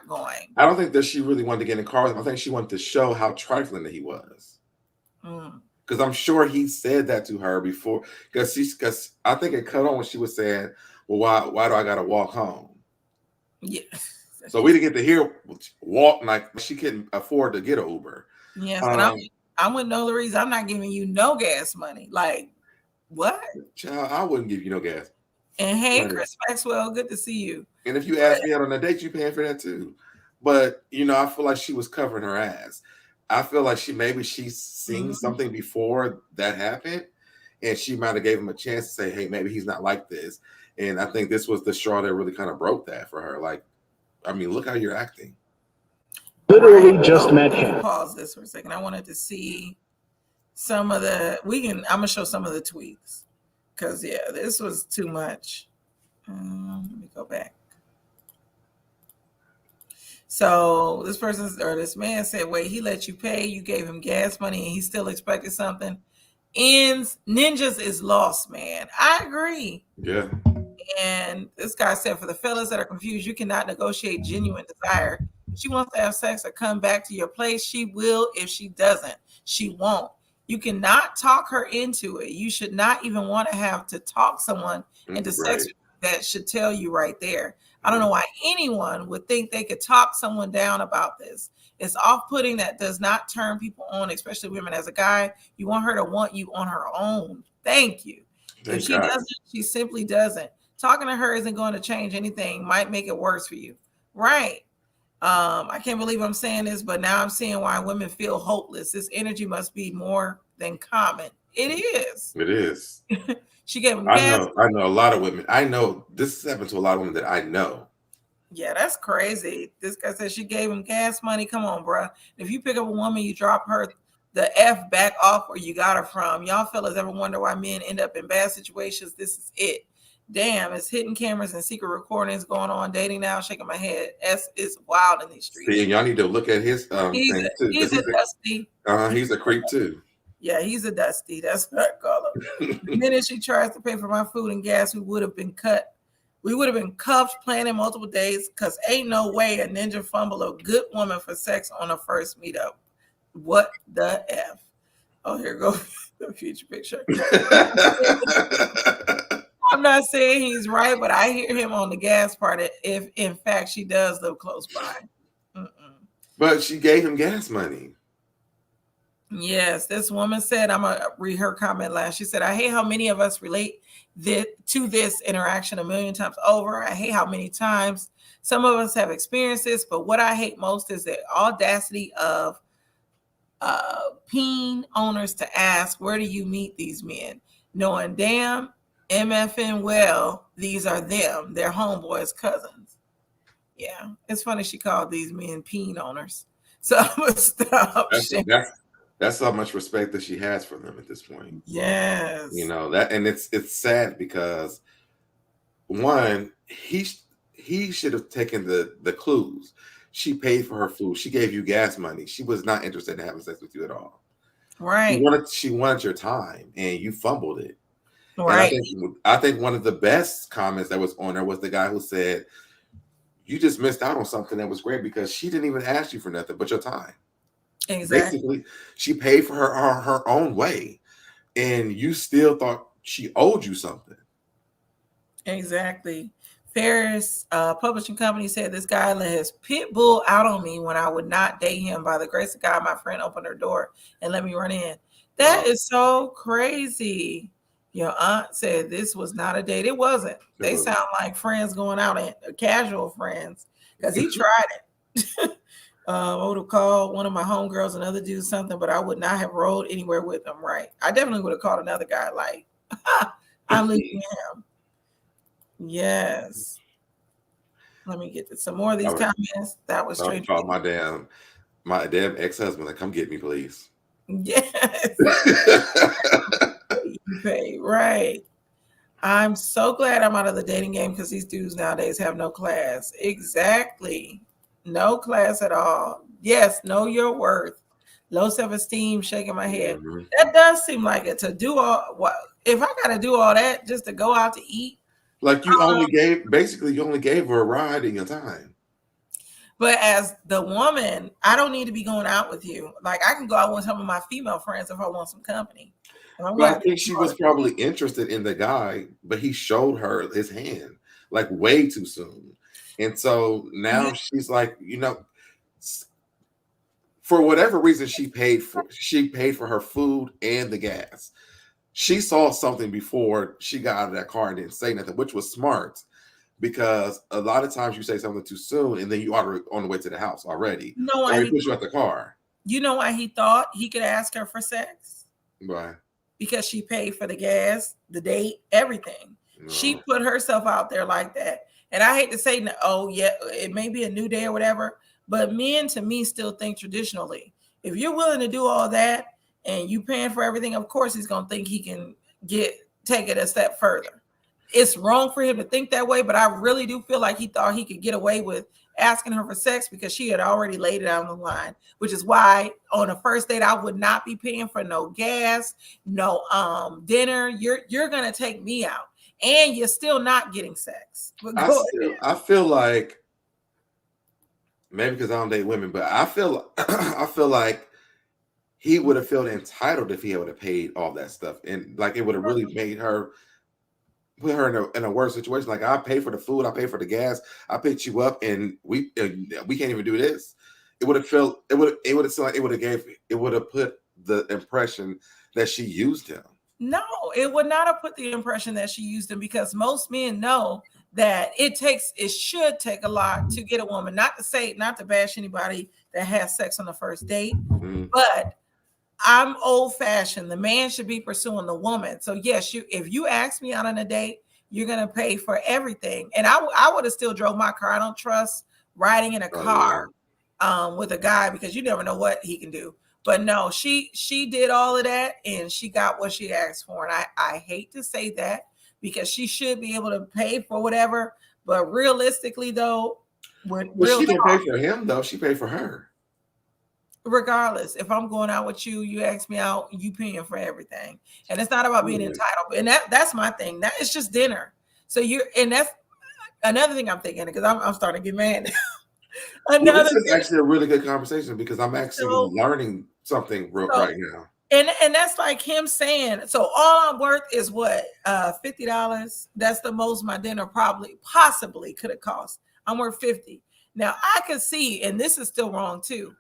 going. I don't think that she really wanted to get in the car with him. I think she wanted to show how trifling that he was. Because I'm sure he said that to her before. Because I think it cut on when she was saying, "Well, why do I got to walk home?" Yeah. So we didn't get to hear walk like she couldn't afford to get an Uber. Yes, and I'm with Nolaries. I'm not giving you no gas money. Like what? Child, I wouldn't give you no gas. And hey, Chris Maxwell, good to see you. And if you ask me out on a date, you paying for that too. But I feel like she was covering her ass. I feel like she's seen something before that happened, and she might have gave him a chance to say, "Hey, maybe he's not like this." And I think this was the straw that really kind of broke that for her. Like, I mean, look how you're acting. Literally just met him. Pause this for a second. I wanted to see some of the. I'm gonna show some of the tweets because this was too much. Let me go back. So this man said, "Wait, he let you pay. You gave him gas money, and he still expected something." Ninjas is lost, man. I agree. Yeah. And this guy said, for the fellas that are confused, you cannot negotiate genuine desire. If she wants to have sex or come back to your place, she will. If she doesn't, she won't. You cannot talk her into it. You should not even want to have to talk someone into sex. That should tell you right there. I don't know why anyone would think they could talk someone down about this. It's off-putting. That does not turn people on, especially women. As a guy, you want her to want you on her own. Thank you. If she doesn't, she simply doesn't. Talking to her isn't going to change anything. Might make it worse for you. Right. I can't believe I'm saying this, but now I'm seeing why women feel hopeless. This energy must be more than common. It is. It is. She gave him gas. I know a lot of women. I know this has happened to a lot of women that I know. Yeah, that's crazy. This guy said she gave him gas money. Come on, bro. If you pick up a woman, you drop her the F back off where you got her from. Y'all fellas ever wonder why men end up in bad situations? This is it. Damn, it's hidden cameras and secret recordings going on. Dating now, shaking my head. It's wild in these streets. See, and y'all need to look at his thing too. He's a dusty. He's a creep too. Yeah, he's a dusty. That's what I call him. The minute she tries to pay for my food and gas, we would have been cut. We would have been cuffed, planning multiple days, because ain't no way a ninja fumble a good woman for sex on a first meetup. What the F? Oh, here goes the future picture. I'm not saying he's right, but I hear him on the gas part if, in fact, she does live close by. But she gave him gas money. Yes, this woman said, I'm going to read her comment last. She said, I hate how many of us relate to this interaction a million times over. I hate how many times some of us have experienced this, but what I hate most is the audacity of peen owners to ask, where do you meet these men? Knowing damn MFN well, these are them, their homeboys' cousins. Yeah, it's funny she called these men peen owners. So I'm going to stop. That's how much respect that she has for them at this point. Yes. That, and it's sad because one, he should have taken the clues. She paid for her food. She gave you gas money. She was not interested in having sex with you at all. Right. She wanted your time, and you fumbled it. Right. And I think one of the best comments that was on there was the guy who said, "You just missed out on something that was great because she didn't even ask you for nothing but your time." Exactly. Basically, she paid for her own way, and you still thought she owed you something. Exactly. Ferris Publishing Company said this guy let his pit bull out on me when I would not date him. By the grace of God, my friend opened her door and let me run in. That is so crazy. Your aunt said this was not a date. It wasn't. They sound like friends going out and casual friends because he tried it. I would have called one of my homegirls, another dude, something, but I would not have rolled anywhere with him. Right? I definitely would have called another guy like, I'm leaving him. Yes. Let me get to some more of these comments. That was strange. Call my damn ex-husband. Like, come get me, please. Yes. You pay, right. I'm so glad I'm out of the dating game because these dudes nowadays have no class. Exactly. No class at all. Yes, know your worth. Low self-esteem, shaking my head. Mm-hmm. That does seem like it to do all what if I gotta do all that just to go out to eat. Like you only gave her a ride in your time. But as the woman, I don't need to be going out with you. Like I can go out with some of my female friends if I want some company. But I think she was probably interested in the guy, but he showed her his hand like way too soon. And so now she's like, for whatever reason, she paid for her food and the gas. She saw something before she got out of that car and didn't say nothing, which was smart because a lot of times you say something too soon and then you are on the way to the house already. No, or he puts you at the car. You know why he thought he could ask her for sex? Why? Because she paid for the gas, the date, everything. No. She put herself out there like that. And I hate to say, oh, yeah, it may be a new day or whatever, but men to me still think traditionally. If you're willing to do all that and you paying for everything, of course he's going to think he can take it a step further. It's wrong for him to think that way, but I really do feel like he thought he could get away with asking her for sex because she had already laid it on the line, which is why on a first date, I would not be paying for no gas, no dinner. You're going to take me out and you're still not getting sex. I feel like maybe because I don't date women, but I feel like he would have felt entitled if he would have paid all that stuff. And like, it would have really made her put her in a worse situation. Like, I pay for the food, I pay for the gas, I picked you up, and we can't even do this. It would have felt it would have seemed like it would have put the impression that she used him. No, it would not have put the impression that she used him because most men know that it should take a lot to get a woman. Not to bash anybody that has sex on the first date, but I'm old-fashioned. The man should be pursuing the woman. So yes, if you ask me out on a date, you're gonna pay for everything. And I would have still drove my car. I don't trust riding in a car with a guy because you never know what he can do. But no, she did all of that and she got what she asked for. And I hate to say that because she should be able to pay for whatever. But realistically, though, she didn't pay for him though. She paid for her. Regardless, if I'm going out with you, you ask me out, you paying for everything. And it's not about being entitled. And that's my thing. That it's just dinner. So that's another thing I'm thinking because I'm starting to get mad. This is actually a really good conversation because I'm actually learning something right now. And that's like him saying, so all I'm worth is what? $50. That's the most my dinner possibly could have cost. I'm worth $50. Now I could see, and this is still wrong too.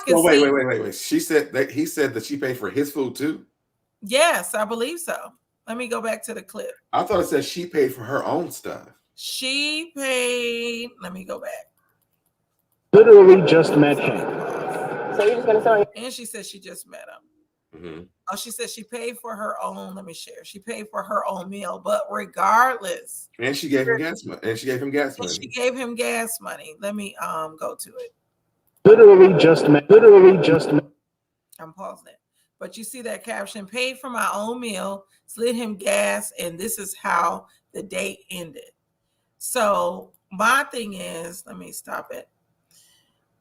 Wait. He said that she paid for his food too? Yes, I believe so. Let me go back to the clip. I thought it said she paid for her own stuff. She paid, let me go back. Literally just met him. So you're just gonna tell me? And she said she just met him. Mm-hmm. Oh, she said she paid for her own. Let me share. She paid for her own meal, but regardless. And she gave him gas money. She gave him gas money. Let me go to it. Literally just met. I'm pausing it. But you see that caption, paid for my own meal, slid him gas, and this is how the date ended. So my thing is, let me stop it.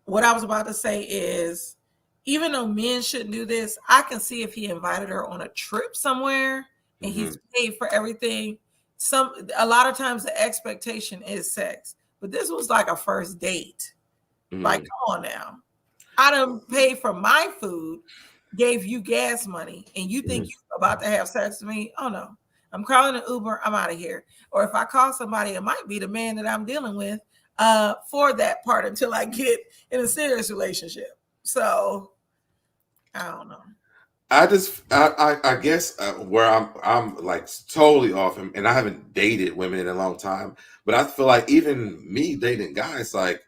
What I was about to say is, even though men shouldn't do this, I can see if he invited her on a trip somewhere and he's paid for everything. A lot of times the expectation is sex, but this was like a first date. Like, come on now. I done paid for my food, gave you gas money, and you think you're about to have sex with me? Oh no. I'm calling an Uber, I'm out of here. Or if I call somebody, it might be the man that I'm dealing with for that part until I get in a serious relationship. So I don't know. I guess where I'm like totally off, and I haven't dated women in a long time, but I feel like even me dating guys, like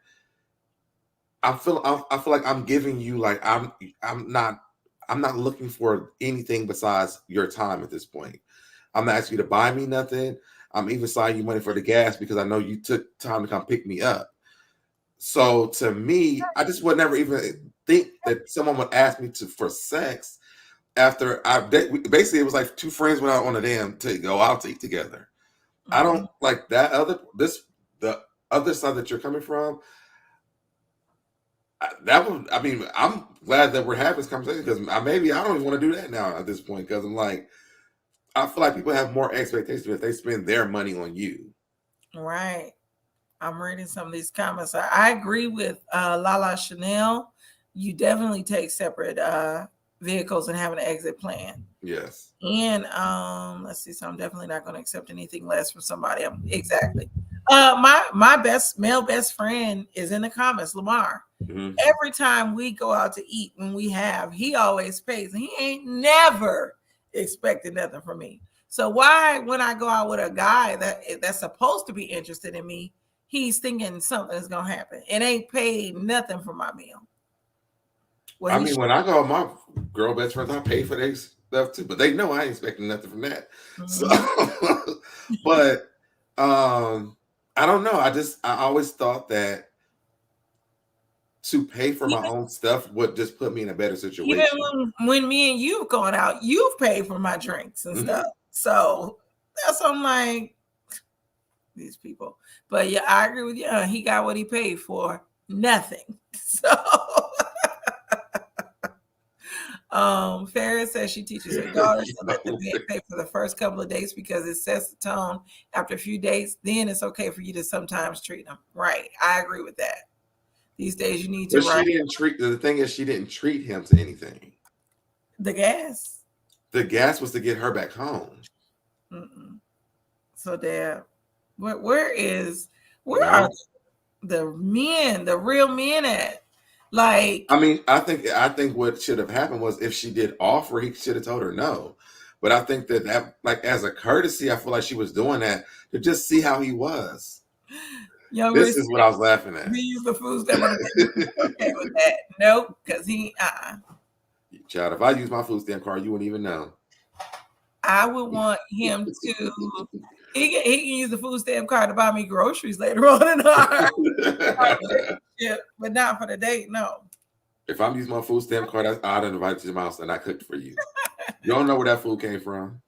I feel like I'm giving you like I'm not looking for anything besides your time at this point. I'm not asking you to buy me nothing. I'm even signing you money for the gas because I know you took time to come pick me up. So to me, I just would never even think that someone would ask me for sex after basically it was like two friends went out on a damn to go out to eat together. I don't like that the other side that you're coming from. I mean, I'm glad that we're having this conversation because maybe I don't even want to do that now at this point because I'm like, I feel like people have more expectations if they spend their money on you. Right. I'm reading some of these comments. I agree with Lala Chanel. You definitely take separate vehicles and have an exit plan. Yes. And let's see. So I'm definitely not going to accept anything less from somebody. Exactly. My male best friend is in the comments, Lamar. Mm-hmm. Every time we go out to eat, he always pays, and he ain't never expected nothing from me. So why, when I go out with a guy that's supposed to be interested in me, he's thinking something is gonna happen? It ain't paid nothing for my meal. Well, I mean, when I go with my girl best friends, I pay for their stuff too, but they know I ain't expecting nothing from that. Mm-hmm. So, but I don't know. I always thought that to pay for my own stuff would just put me in a better situation. Even when me and you've gone out, you've paid for my drinks and stuff. So that's what I'm like, these people. But yeah, I agree with you. He got what he paid for. Nothing. So Farrah says she teaches her daughters to let the man pay for the first couple of dates because it sets the tone. After a few dates, then it's okay for you to sometimes treat them. Right. I agree with that. These days you need to. But the thing is, she didn't treat him to anything. The gas was to get her back home. So Dad, where are the men, the real men at? Like, I mean, I think what should have happened was if she did offer, he should have told her no. But I think that like as a courtesy, I feel like she was doing that to just see how he was. This is what I was laughing at. He used the food stamp on the okay with that. Nope, because he Child, if I use my food stamp card, you wouldn't even know. I would want him to he can use the food stamp card to buy me groceries later on in our relationship, but not for the date. No. If I'm using my food stamp card, I'd invite you to my house and I cooked for you. You don't know where that food came from.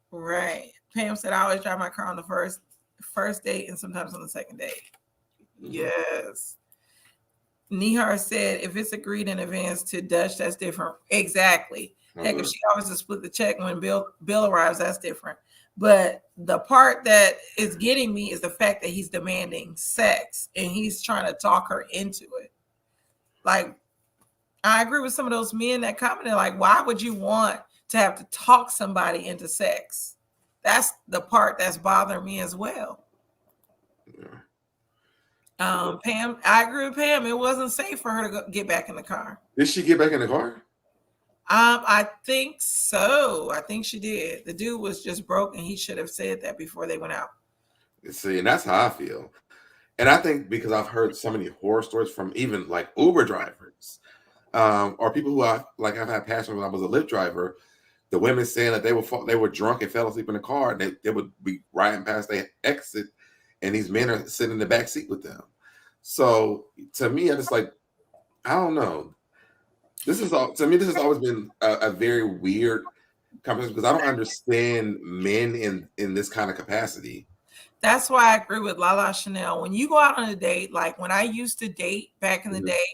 Right. Pam said I always drive my car on the first date and sometimes on the second date. Yes. Nihar said if it's agreed in advance to Dutch, that's different. Exactly. Heck, if she offers to split the check when bill arrives, that's different. But the part that is getting me is the fact that he's demanding sex and he's trying to talk her into it. Like, I agree with some of those men that commented, like, why would you want to have to talk somebody into sex? That's the part that's bothering me as well. Pam, I agree with Pam. It wasn't safe for her to get back in the car. Did she get back in the car? I think so. I think she did. The dude was just broke, and he should have said that before they went out. See, and that's how I feel. And I think because I've heard so many horror stories from even like Uber drivers, or people who I've had passion when I was a Lyft driver. The women saying that they were drunk and fell asleep in the car, and they would be riding past their exit, and these men are sitting in the back seat with them. So to me, I just like, I don't know. This has always been a very weird conversation because I don't understand men in this kind of capacity. That's why I agree with Lala Chanel. When you go out on a date, like when I used to date back in the day,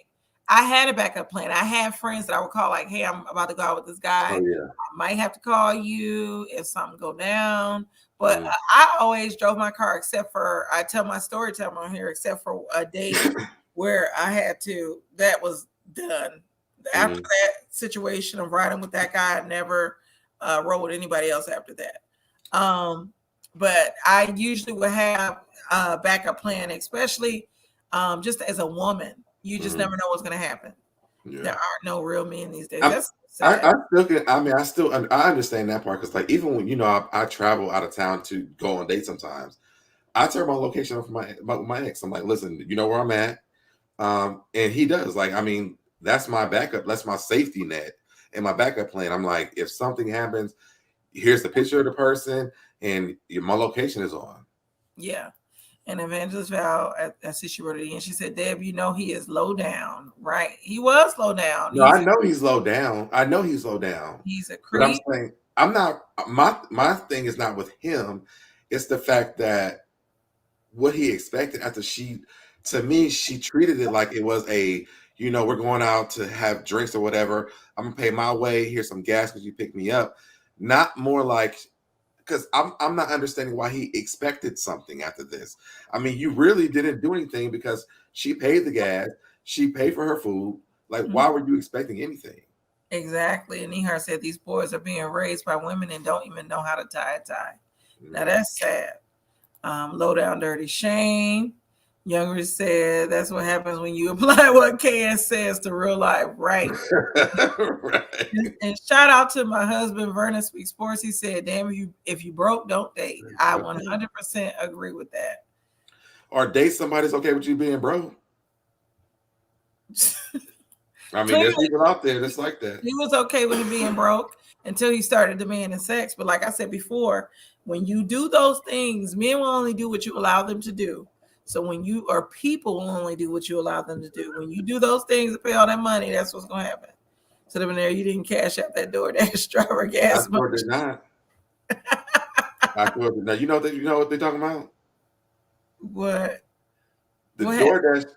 I had a backup plan. I had friends that I would call, like, hey, I'm about to go out with this guy. Oh, yeah. I might have to call you if something go down. But I always drove my car, except for, I tell my story time on here, except for a date where I had to, that was done. After that situation of riding with that guy, I never rode with anybody else after that. But I usually would have a backup plan, especially just as a woman. You just never know what's going to happen. Yeah. There aren't no real men these days. I That's sad. I understand that part, because like even when I travel out of town to go on dates sometimes, I turn my location off my ex. I'm like, listen, you know where I'm at, and he does. Like, I mean, that's my backup. That's my safety net and my backup plan. I'm like, if something happens, here's the picture of the person, and my location is on. Yeah. And Evangelist Val, I see she wrote it in. She said, Deb, you know he is low down, right? He was low down. No, I know he's low down. I know he's low down. He's a But I'm creep. saying, I'm not. My thing is not with him. It's the fact that what he expected after to me, she treated it like it was we're going out to have drinks or whatever. I'm gonna pay my way. Here's some gas because you picked me up. Not more like, because I'm not understanding why he expected something after this. I mean, you really didn't do anything because she paid the gas, she paid for her food. Like, why were you expecting anything? Exactly. And Nihar said these boys are being raised by women and don't even know how to tie a tie. Now that's sad. Low down dirty shame. Younger said that's what happens when you apply what KS says to real life, right? Right. And shout out to my husband Vernon Speaks Sports. He said, "Damn, if you broke, don't date." I 100% agree with that. Or date somebody's okay with you being broke. I mean, there's people out there that's like that. He was okay with him being broke until he started demanding sex. But like I said before, when you do those things, men will only do what you allow them to do. So people will only do what you allow them to do. When you do those things and pay all that money, that's what's going to happen. So then there, you didn't cash out that DoorDash driver gas money. I did not. Now you know what they're talking about. What? The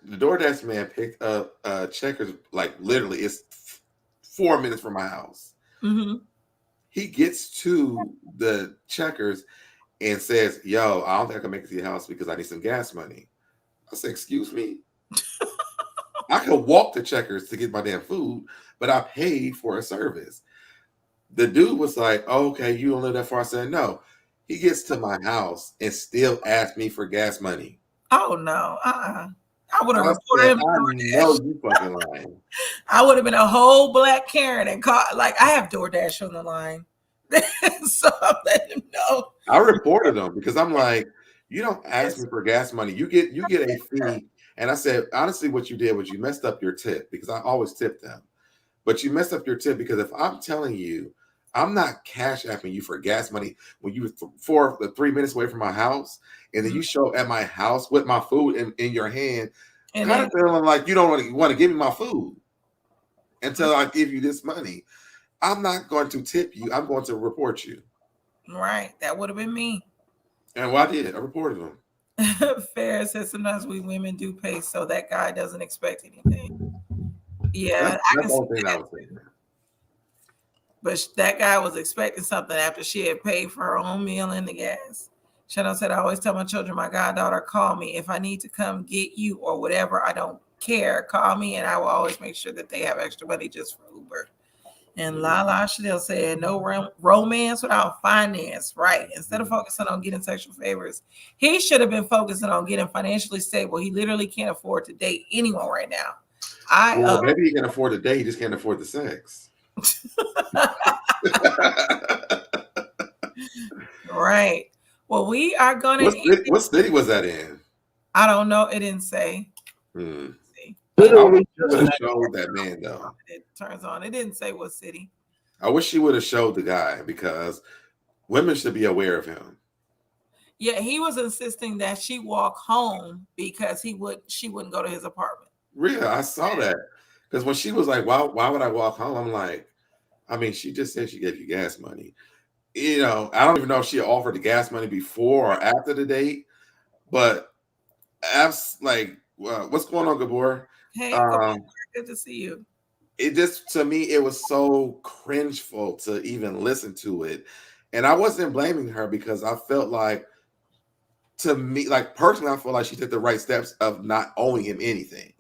DoorDash man picked up Checkers, like literally it's 4 minutes from my house. Mm-hmm. He gets to the Checkers and says, "Yo, I don't think I can make it to your house because I need some gas money." I said, "Excuse me." I could walk to Checkers to get my damn food, but I paid for a service. The dude was like, "Oh, okay, you don't live that far." I said, "No." He gets to my house and still asked me for gas money. Oh no! I would have reported him. I know you fucking lying. I would have been a whole black Karen and caught. Like, I have DoorDash on the line, so I'm letting him know. I reported him because I'm like, you don't ask me for gas money. You get a fee. And I said, honestly, what you did was you messed up your tip, because I always tip them. But you messed up your tip because if I'm telling you, I'm not cash apping you for gas money when you were 3 minutes away from my house, and then you show at my house with my food in your hand, and kind of feeling like you don't want to give me my food until I give you this money. I'm not going to tip you. I'm going to report you. Right. That would have been me. And well, I did. I reported him. Fair says sometimes we women do pay so that guy doesn't expect anything. Yeah. That's the whole thing I was thinking. But that guy was expecting something after she had paid for her own meal and the gas. Shadow said, I always tell my children, my goddaughter, call me. If I need to come get you or whatever, I don't care. Call me, and I will always make sure that they have extra money just for Uber. And Lala Chanel said, no romance without finance, right? Instead of focusing on getting sexual favors, he should have been focusing on getting financially stable. He literally can't afford to date anyone right now. Maybe he can afford to date, he just can't afford the sex. Right. Well, we are gonna. What city was that in? I don't know. It didn't say. Literally just showed that man though. It turns on. It didn't say what city. I wish she would have showed the guy, because women should be aware of him. Yeah, he was insisting that she walk home because she wouldn't go to his apartment. Really, I saw that, because when she was like, "Why would I walk home?" I'm like, I mean, she just said she gave you gas money. You know, I don't even know if she offered the gas money before or after the date, but like, what's going on, Gabor? Hey, good to see you. It just, to me, it was so cringeful to even listen to it. And I wasn't blaming her, because I felt like, to me, like personally, I feel like she took the right steps of not owing him anything.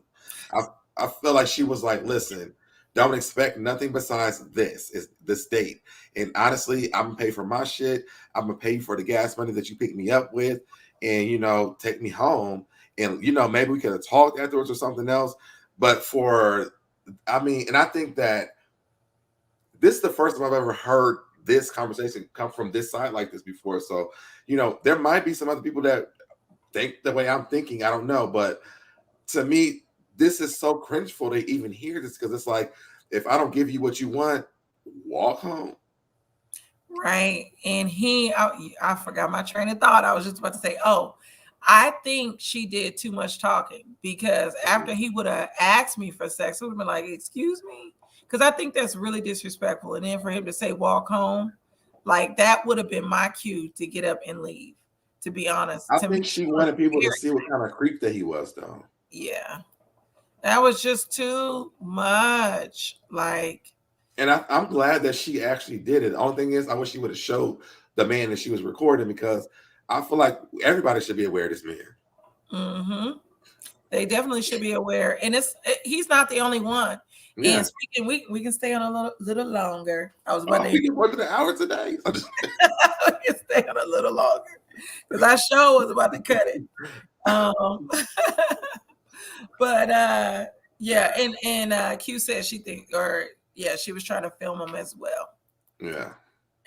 I felt like she was like, listen, don't expect nothing besides this date. And honestly, I'm gonna pay for my shit. I'm gonna pay for the gas money that you pick me up with, and take me home. And maybe we could have talked afterwards or something else. But and I think that this is the first time I've ever heard this conversation come from this side like this before. So, there might be some other people that think the way I'm thinking. I don't know, but to me, this is so cringeful to even hear this, because it's like, if I don't give you what you want, walk home. Right. And I forgot my train of thought. I was just about to say, I think she did too much talking, because after he would have asked me for sex, it would have been like, excuse me? Because I think that's really disrespectful. And then for him to say walk home, like that would have been my cue to get up and leave, to be honest. I think she wanted people to see what kind of creep that he was, though. Yeah. That was just too much. And I'm glad that she actually did it. The only thing is, I wish she would have showed the man that she was recording, because I feel like everybody should be aware of this man. Mm-hmm. They definitely should be aware. And he's not the only one. Yeah. And speaking, we can stay on a little longer. I was about to. We can work an hour today. We can stay on a little longer, because our show was about to cut it. But yeah, and Q said she was trying to film him as well. Yeah.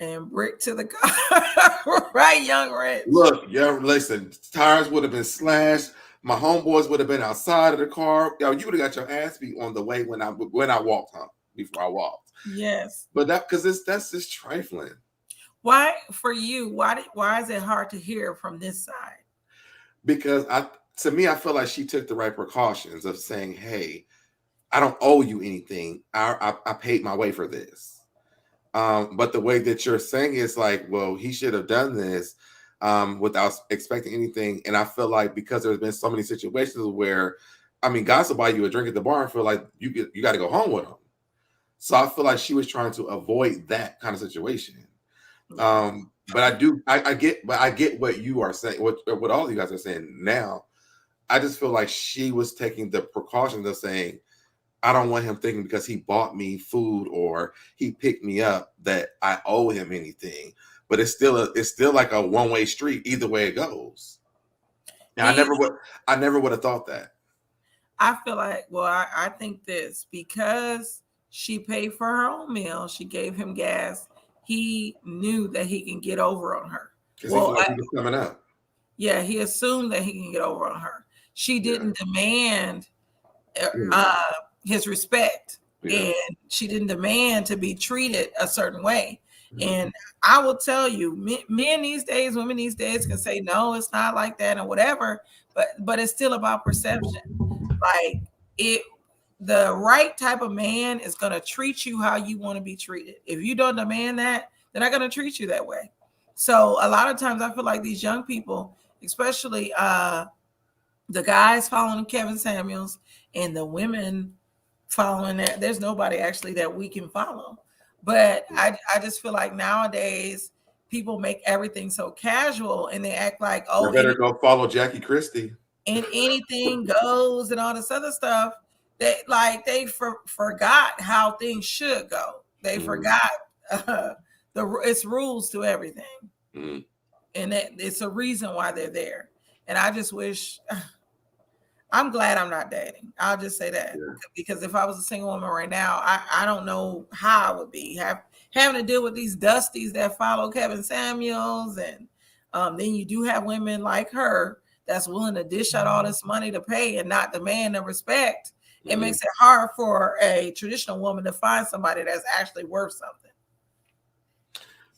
And brick to the car, right, Young Rich? Look, listen, tires would have been slashed. My homeboys would have been outside of the car. Yo, you would have got your ass beat on the way when I walked home, before I walked. Yes. But that's just trifling. Why, for you, why is it hard to hear from this side? Because to me, I feel like she took the right precautions of saying, hey, I don't owe you anything. I paid my way for this. But the way that you're saying is like, well, he should have done this without expecting anything. And I feel like, because there's been so many situations where, guys will buy you a drink at the bar and feel like you got to go home with them. So I feel like she was trying to avoid that kind of situation. But I get what you are saying, what all of you guys are saying now. I just feel like she was taking the precautions of saying, I don't want him thinking because he bought me food or he picked me up that I owe him anything. But it's still like a one-way street either way it goes. And I never would have thought that. I feel like, I think this, because she paid for her own meal, she gave him gas, he knew that he can get over on her. Well, he was coming up. Yeah, he assumed that he can get over on her. She didn't demand his respect, and she didn't demand to be treated a certain way. And I will tell you, men these days, women these days can say, no, it's not like that and whatever, but it's still about perception. Like, the right type of man is going to treat you how you want to be treated. If you don't demand that, they're not going to treat you that way. So a lot of times I feel like these young people, especially the guys following Kevin Samuels and the women following that, there's nobody actually that we can follow. But I just feel like nowadays people make everything so casual, and they act like, oh, you better go follow Jackie Christie. And anything goes and all this other stuff. They forgot how things should go. They forgot it's rules to everything. And it's a reason why they're there. And I just wish, I'm glad I'm not dating. I'll just say that. Because if I was a single woman right now, I don't know how I would be having to deal with these dusties that follow Kevin Samuels. And then you do have women like her that's willing to dish out all this money to pay and not demand the respect. It makes it hard for a traditional woman to find somebody that's actually worth something.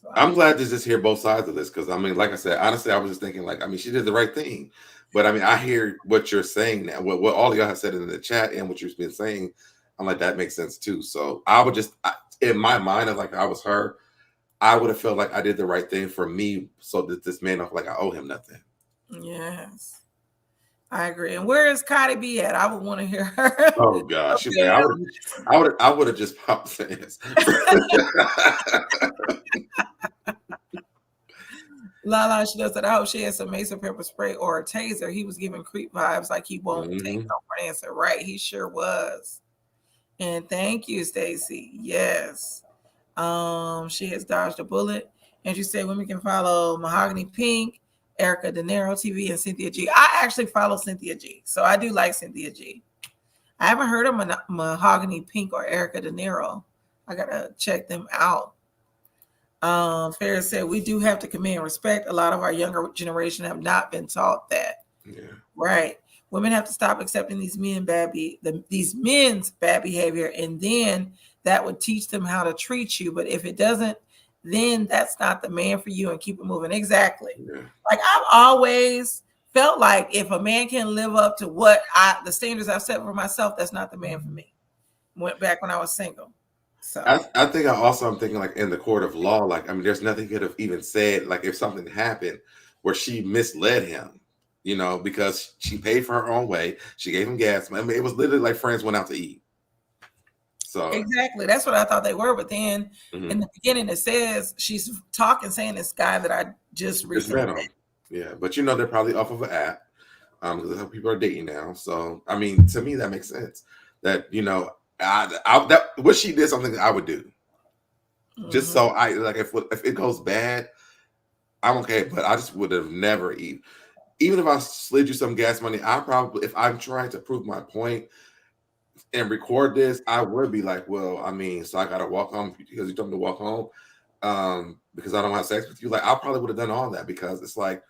So I'm glad to just hear both sides of this, because like I said, honestly, I was just thinking she did the right thing. But I hear what you're saying now, what all of y'all have said in the chat and what you've been saying. I'm like, that makes sense too. So I would just, in my mind, if I was her, I would have felt like I did the right thing for me, so that this man don't feel like I owe him nothing. Yes, I agree. And where is Cardi B at? I would want to hear her. Oh God, she's like, I would have just popped fast. Lala, she does that. I hope she has some mason pepper spray or a taser. He was giving creep vibes, like he won't take no for an answer. Right, he sure was. And thank you, Stacy. Yes. She has dodged a bullet. And you said women can follow Mahogany Pink, Erica De Niro TV, and Cynthia G. I actually follow Cynthia G. So I do like Cynthia G. I haven't heard of Mahogany Pink or Erica De Niro. I gotta check them out. Ferris said we do have to command respect. A lot of our younger generation have not been taught that. Yeah. Right. Women have to stop accepting these men's bad behavior, and then that would teach them how to treat you. But if it doesn't, then that's not the man for you, and keep it moving. Exactly. Yeah. Like I've always felt like if a man can live up to the standards I've set for myself, that's not the man for me. Went back when I was single. So I think I'm thinking like in the court of law, like, I mean, there's nothing he could have even said, like if something happened where she misled him, you know, because she paid for her own way. She gave him gas. I mean, it was literally like friends went out to eat. So exactly. That's what I thought they were. But then in the beginning, it says she's saying this guy that I just recently met. Yeah. But you know, they're probably off of an app because that's how people are dating now. So, I mean, to me, that makes sense that, you know, that what she did something I would do. Just so I like if it goes bad, I'm okay. But I just would have never even if I slid you some gas money, I probably, if I'm trying to prove my point and record this, I would be like, well, I mean, so I gotta walk home because you told me to walk home because I don't have sex with you. Like I probably would have done all that because it's like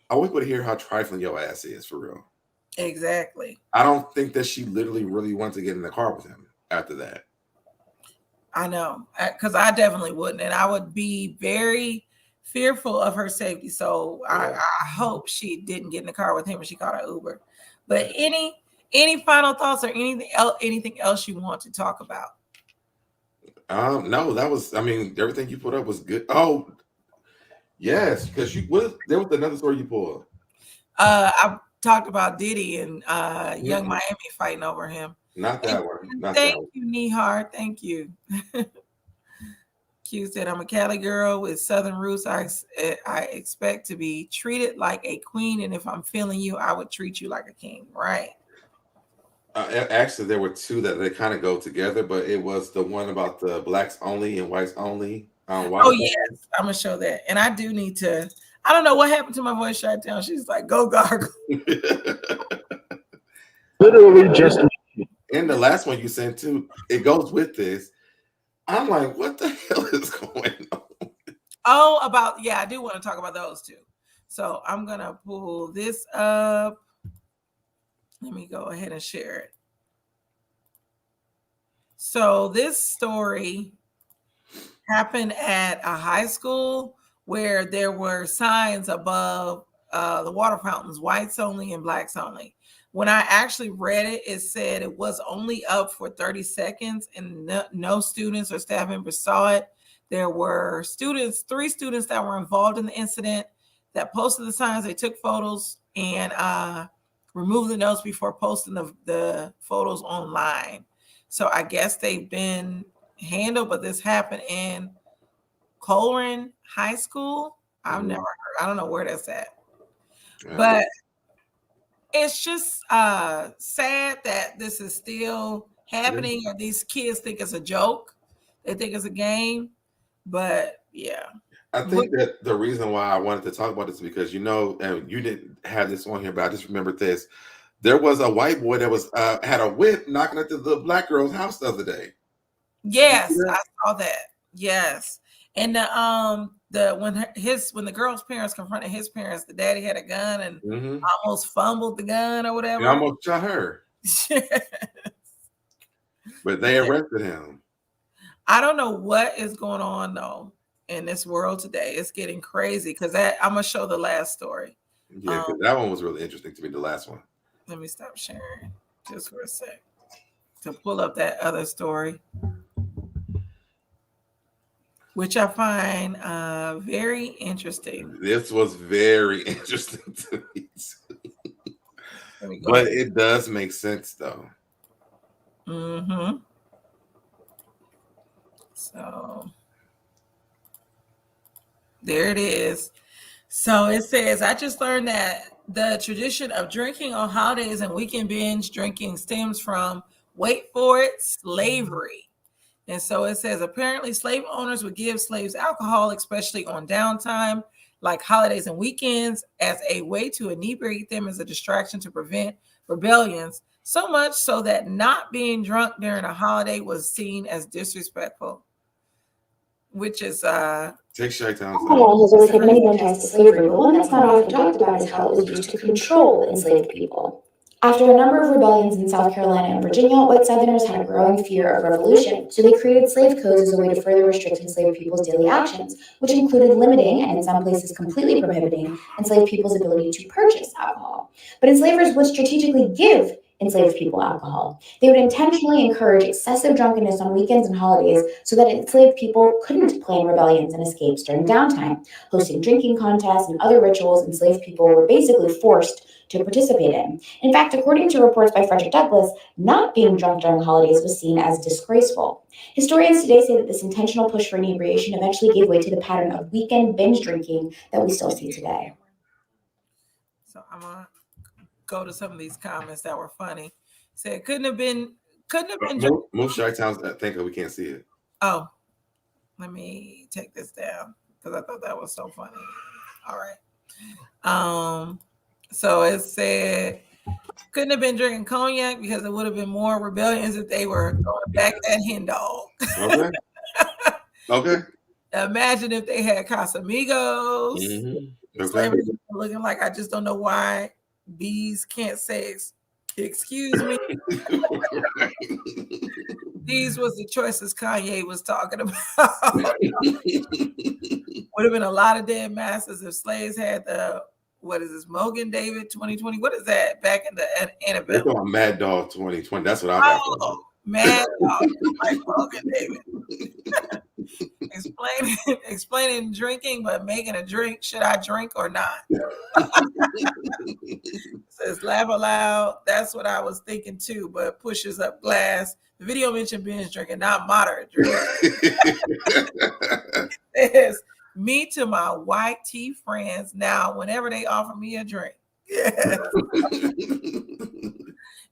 I want people to hear how trifling your ass is for real. Exactly. I don't think that she literally really wanted to get in the car with him after that. I know, because I definitely wouldn't, and I would be very fearful of her safety. So I hope she didn't get in the car with him when she called her Uber. But any final thoughts or anything else you want to talk about? No, that was, I mean, everything you put up was good. Oh, yes, because there was another story you pulled. I talked about Diddy and Young Miami fighting over him. Not that one. Thank you, Nihar. Thank you. Q said, I'm a Cali girl with Southern roots. I expect to be treated like a queen. And if I'm feeling you, I would treat you like a king. Right. Actually, there were two that they kind of go together, but it was the one about the blacks only and whites only. Oh, yes. I'm going to show that. And I do need to, I don't know what happened to my voice shut down. She's like, go gargle. Literally just. And the last one you sent too, it goes with this. I'm like, what the hell is going on? Oh, I do want to talk about those two. So I'm going to pull this up. Let me go ahead and share it. So this story happened at a high school where there were signs above the water fountains, whites only and blacks only. When I actually read it, it said it was only up for 30 seconds and no students or staff members saw it. There were 3 students that were involved in the incident that posted the signs. They took photos and removed the notes before posting the photos online. So I guess they've been handled, but this happened in Colerain High School. I've never heard. I don't know where that's at. But it's just sad that this is still happening, or these kids think it's a joke. They think it's a game. But yeah. I think that the reason why I wanted to talk about this is because, you know, and you didn't have this on here, but I just remembered this. There was a white boy that was had a whip knocking at the black girl's house the other day. Yes, I saw that. Yes. And when the girl's parents confronted his parents, the daddy had a gun and almost fumbled the gun or whatever. He almost shot her. But they arrested him. I don't know what is going on though in this world today. It's getting crazy because I'm gonna show the last story. Yeah, that one was really interesting to me. The last one. Let me stop sharing just for a sec to pull up that other story, which I find very interesting. This was very interesting to me too. But it does make sense though. So there it is. So it says, I just learned that the tradition of drinking on holidays and weekend binge drinking stems from Wait for it, slavery. And so it says apparently slave owners would give slaves alcohol, especially on downtime, like holidays and weekends, as a way to inebriate them as a distraction to prevent rebellions. So much so that not being drunk during a holiday was seen as disrespectful, which is Take Chi-Town. Alcohol has always had many different ties to slavery, but one that's not often talked about is how it was used to control enslaved people. After a number of rebellions in South Carolina and Virginia, white Southerners had a growing fear of revolution, so they created slave codes as a way to further restrict enslaved people's daily actions, which included limiting, and in some places completely prohibiting, enslaved people's ability to purchase alcohol. But enslavers would strategically give enslaved people alcohol. They would intentionally encourage excessive drunkenness on weekends and holidays so that enslaved people couldn't plan rebellions and escapes during downtime. Hosting drinking contests and other rituals enslaved people were basically forced to participate in. In fact, according to reports by Frederick Douglass, not being drunk during holidays was seen as disgraceful. Historians today say that this intentional push for inebriation eventually gave way to the pattern of weekend binge drinking that we still see today. So I'm gonna go to some of these comments that were funny. Said couldn't have been drunk. Move Chi-Town's thing we can't see it. Oh, let me take this down because I thought that was so funny. All right. So it said couldn't have been drinking cognac because it would have been more rebellions if they were throwing back that hen dog. Okay. Okay. Imagine if they had Casamigos. Mm-hmm. Okay. Slavery looking like I just don't know why bees can't say excuse me. These was the choices Kanye was talking about. Would have been a lot of dead masses if slaves had the what is this Mogan David 2020? What is that back in the They're antebellum? Mad Dog 2020. That's what I'm at. Mad Dog, like Mogan David. explaining drinking, but making a drink. Should I drink or not? Says laugh aloud. That's what I was thinking too, but pushes up glass. The video mentioned binge drinking, not moderate drinking. Says me to my white tea friends now whenever they offer me a drink. Yeah.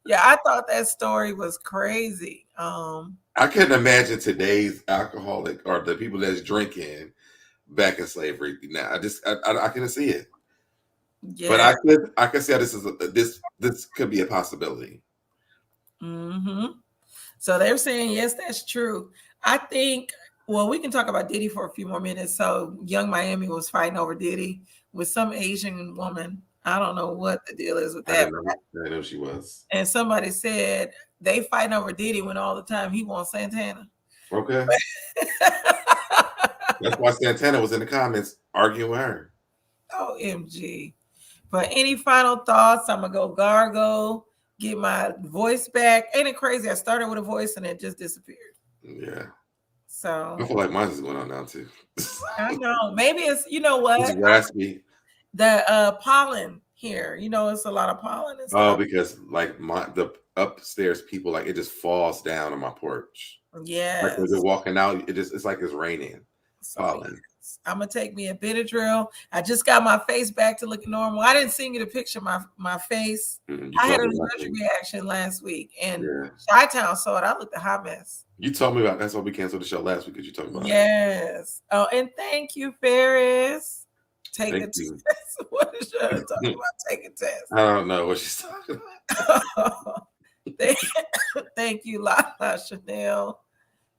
Yeah, I thought that story was crazy. I couldn't imagine today's alcoholic or the people that's drinking back in slavery. Now, I couldn't see it. Yeah. But I can see how this could be a possibility. Mm-hmm. So they're saying yes, that's true. I think. Well, we can talk about Diddy for a few more minutes. So Young Miami was fighting over Diddy with some Asian woman. I don't know what the deal is with that. I know she was. And somebody said they fighting over Diddy when all the time he wants Santana. Okay. That's why Santana was in the comments arguing with her. OMG. But any final thoughts? I'm going to go gargle, get my voice back. Ain't it crazy? I started with a voice and it just disappeared. Yeah. So I feel like mine is going on now too. I know. Maybe it's, you know what? It's raspy. The pollen here, it's a lot of pollen and stuff. Oh, because like the upstairs people, like it just falls down on my porch. Yeah. Like as they're walking out, it's like it's raining. Pollen. I'm gonna take me a Benadryl. I just got my face back to looking normal. I didn't send you the picture of my face. I had an allergic reaction last week, and Chi-Town saw it. I looked a hot mess. You told me about that's why we canceled the show last week because you talked about it. Oh, and thank you, Ferris. Take a test. What is she talking about? Take a test. I don't know what she's talking about. Thank you, Lala Chanel.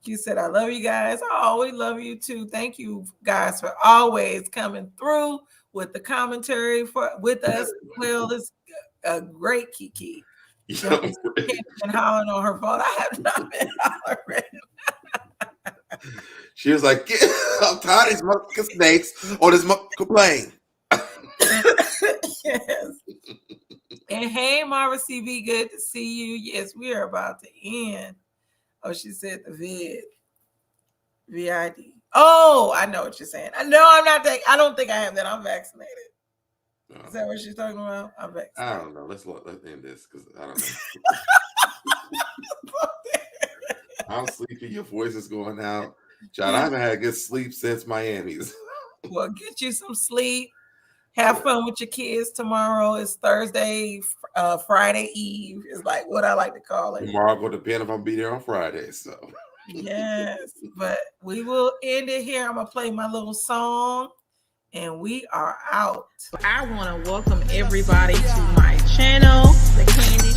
You said, I love you guys. Oh, we love you too. Thank you guys for always coming through with the commentary with us. Well, it's a great Kiki. She's been hollering on her phone. I have not been hollering. She was like, I'm tired of these motherfucking snakes on this motherfucking plane. Yes. And hey, Marva CV, good to see you. Yes, we are about to end. Oh, she said the VID. Oh, I know what you're saying. I know I'm not taking. I don't think I have that. I'm vaccinated. Is that what she's talking about? I'm vaccinated. I don't know. Let's end this because I don't know. I'm sleepy. Your voice is going out. John, I haven't had good sleep since Miami's. Well, get you some sleep. Have fun with your kids tomorrow. It's Thursday, Friday Eve is like what I like to call it. Tomorrow will depend if I'll be there on Friday. So yes, but we will end it here. I'm gonna play my little song, and we are out. I want to welcome everybody to my channel, The Candy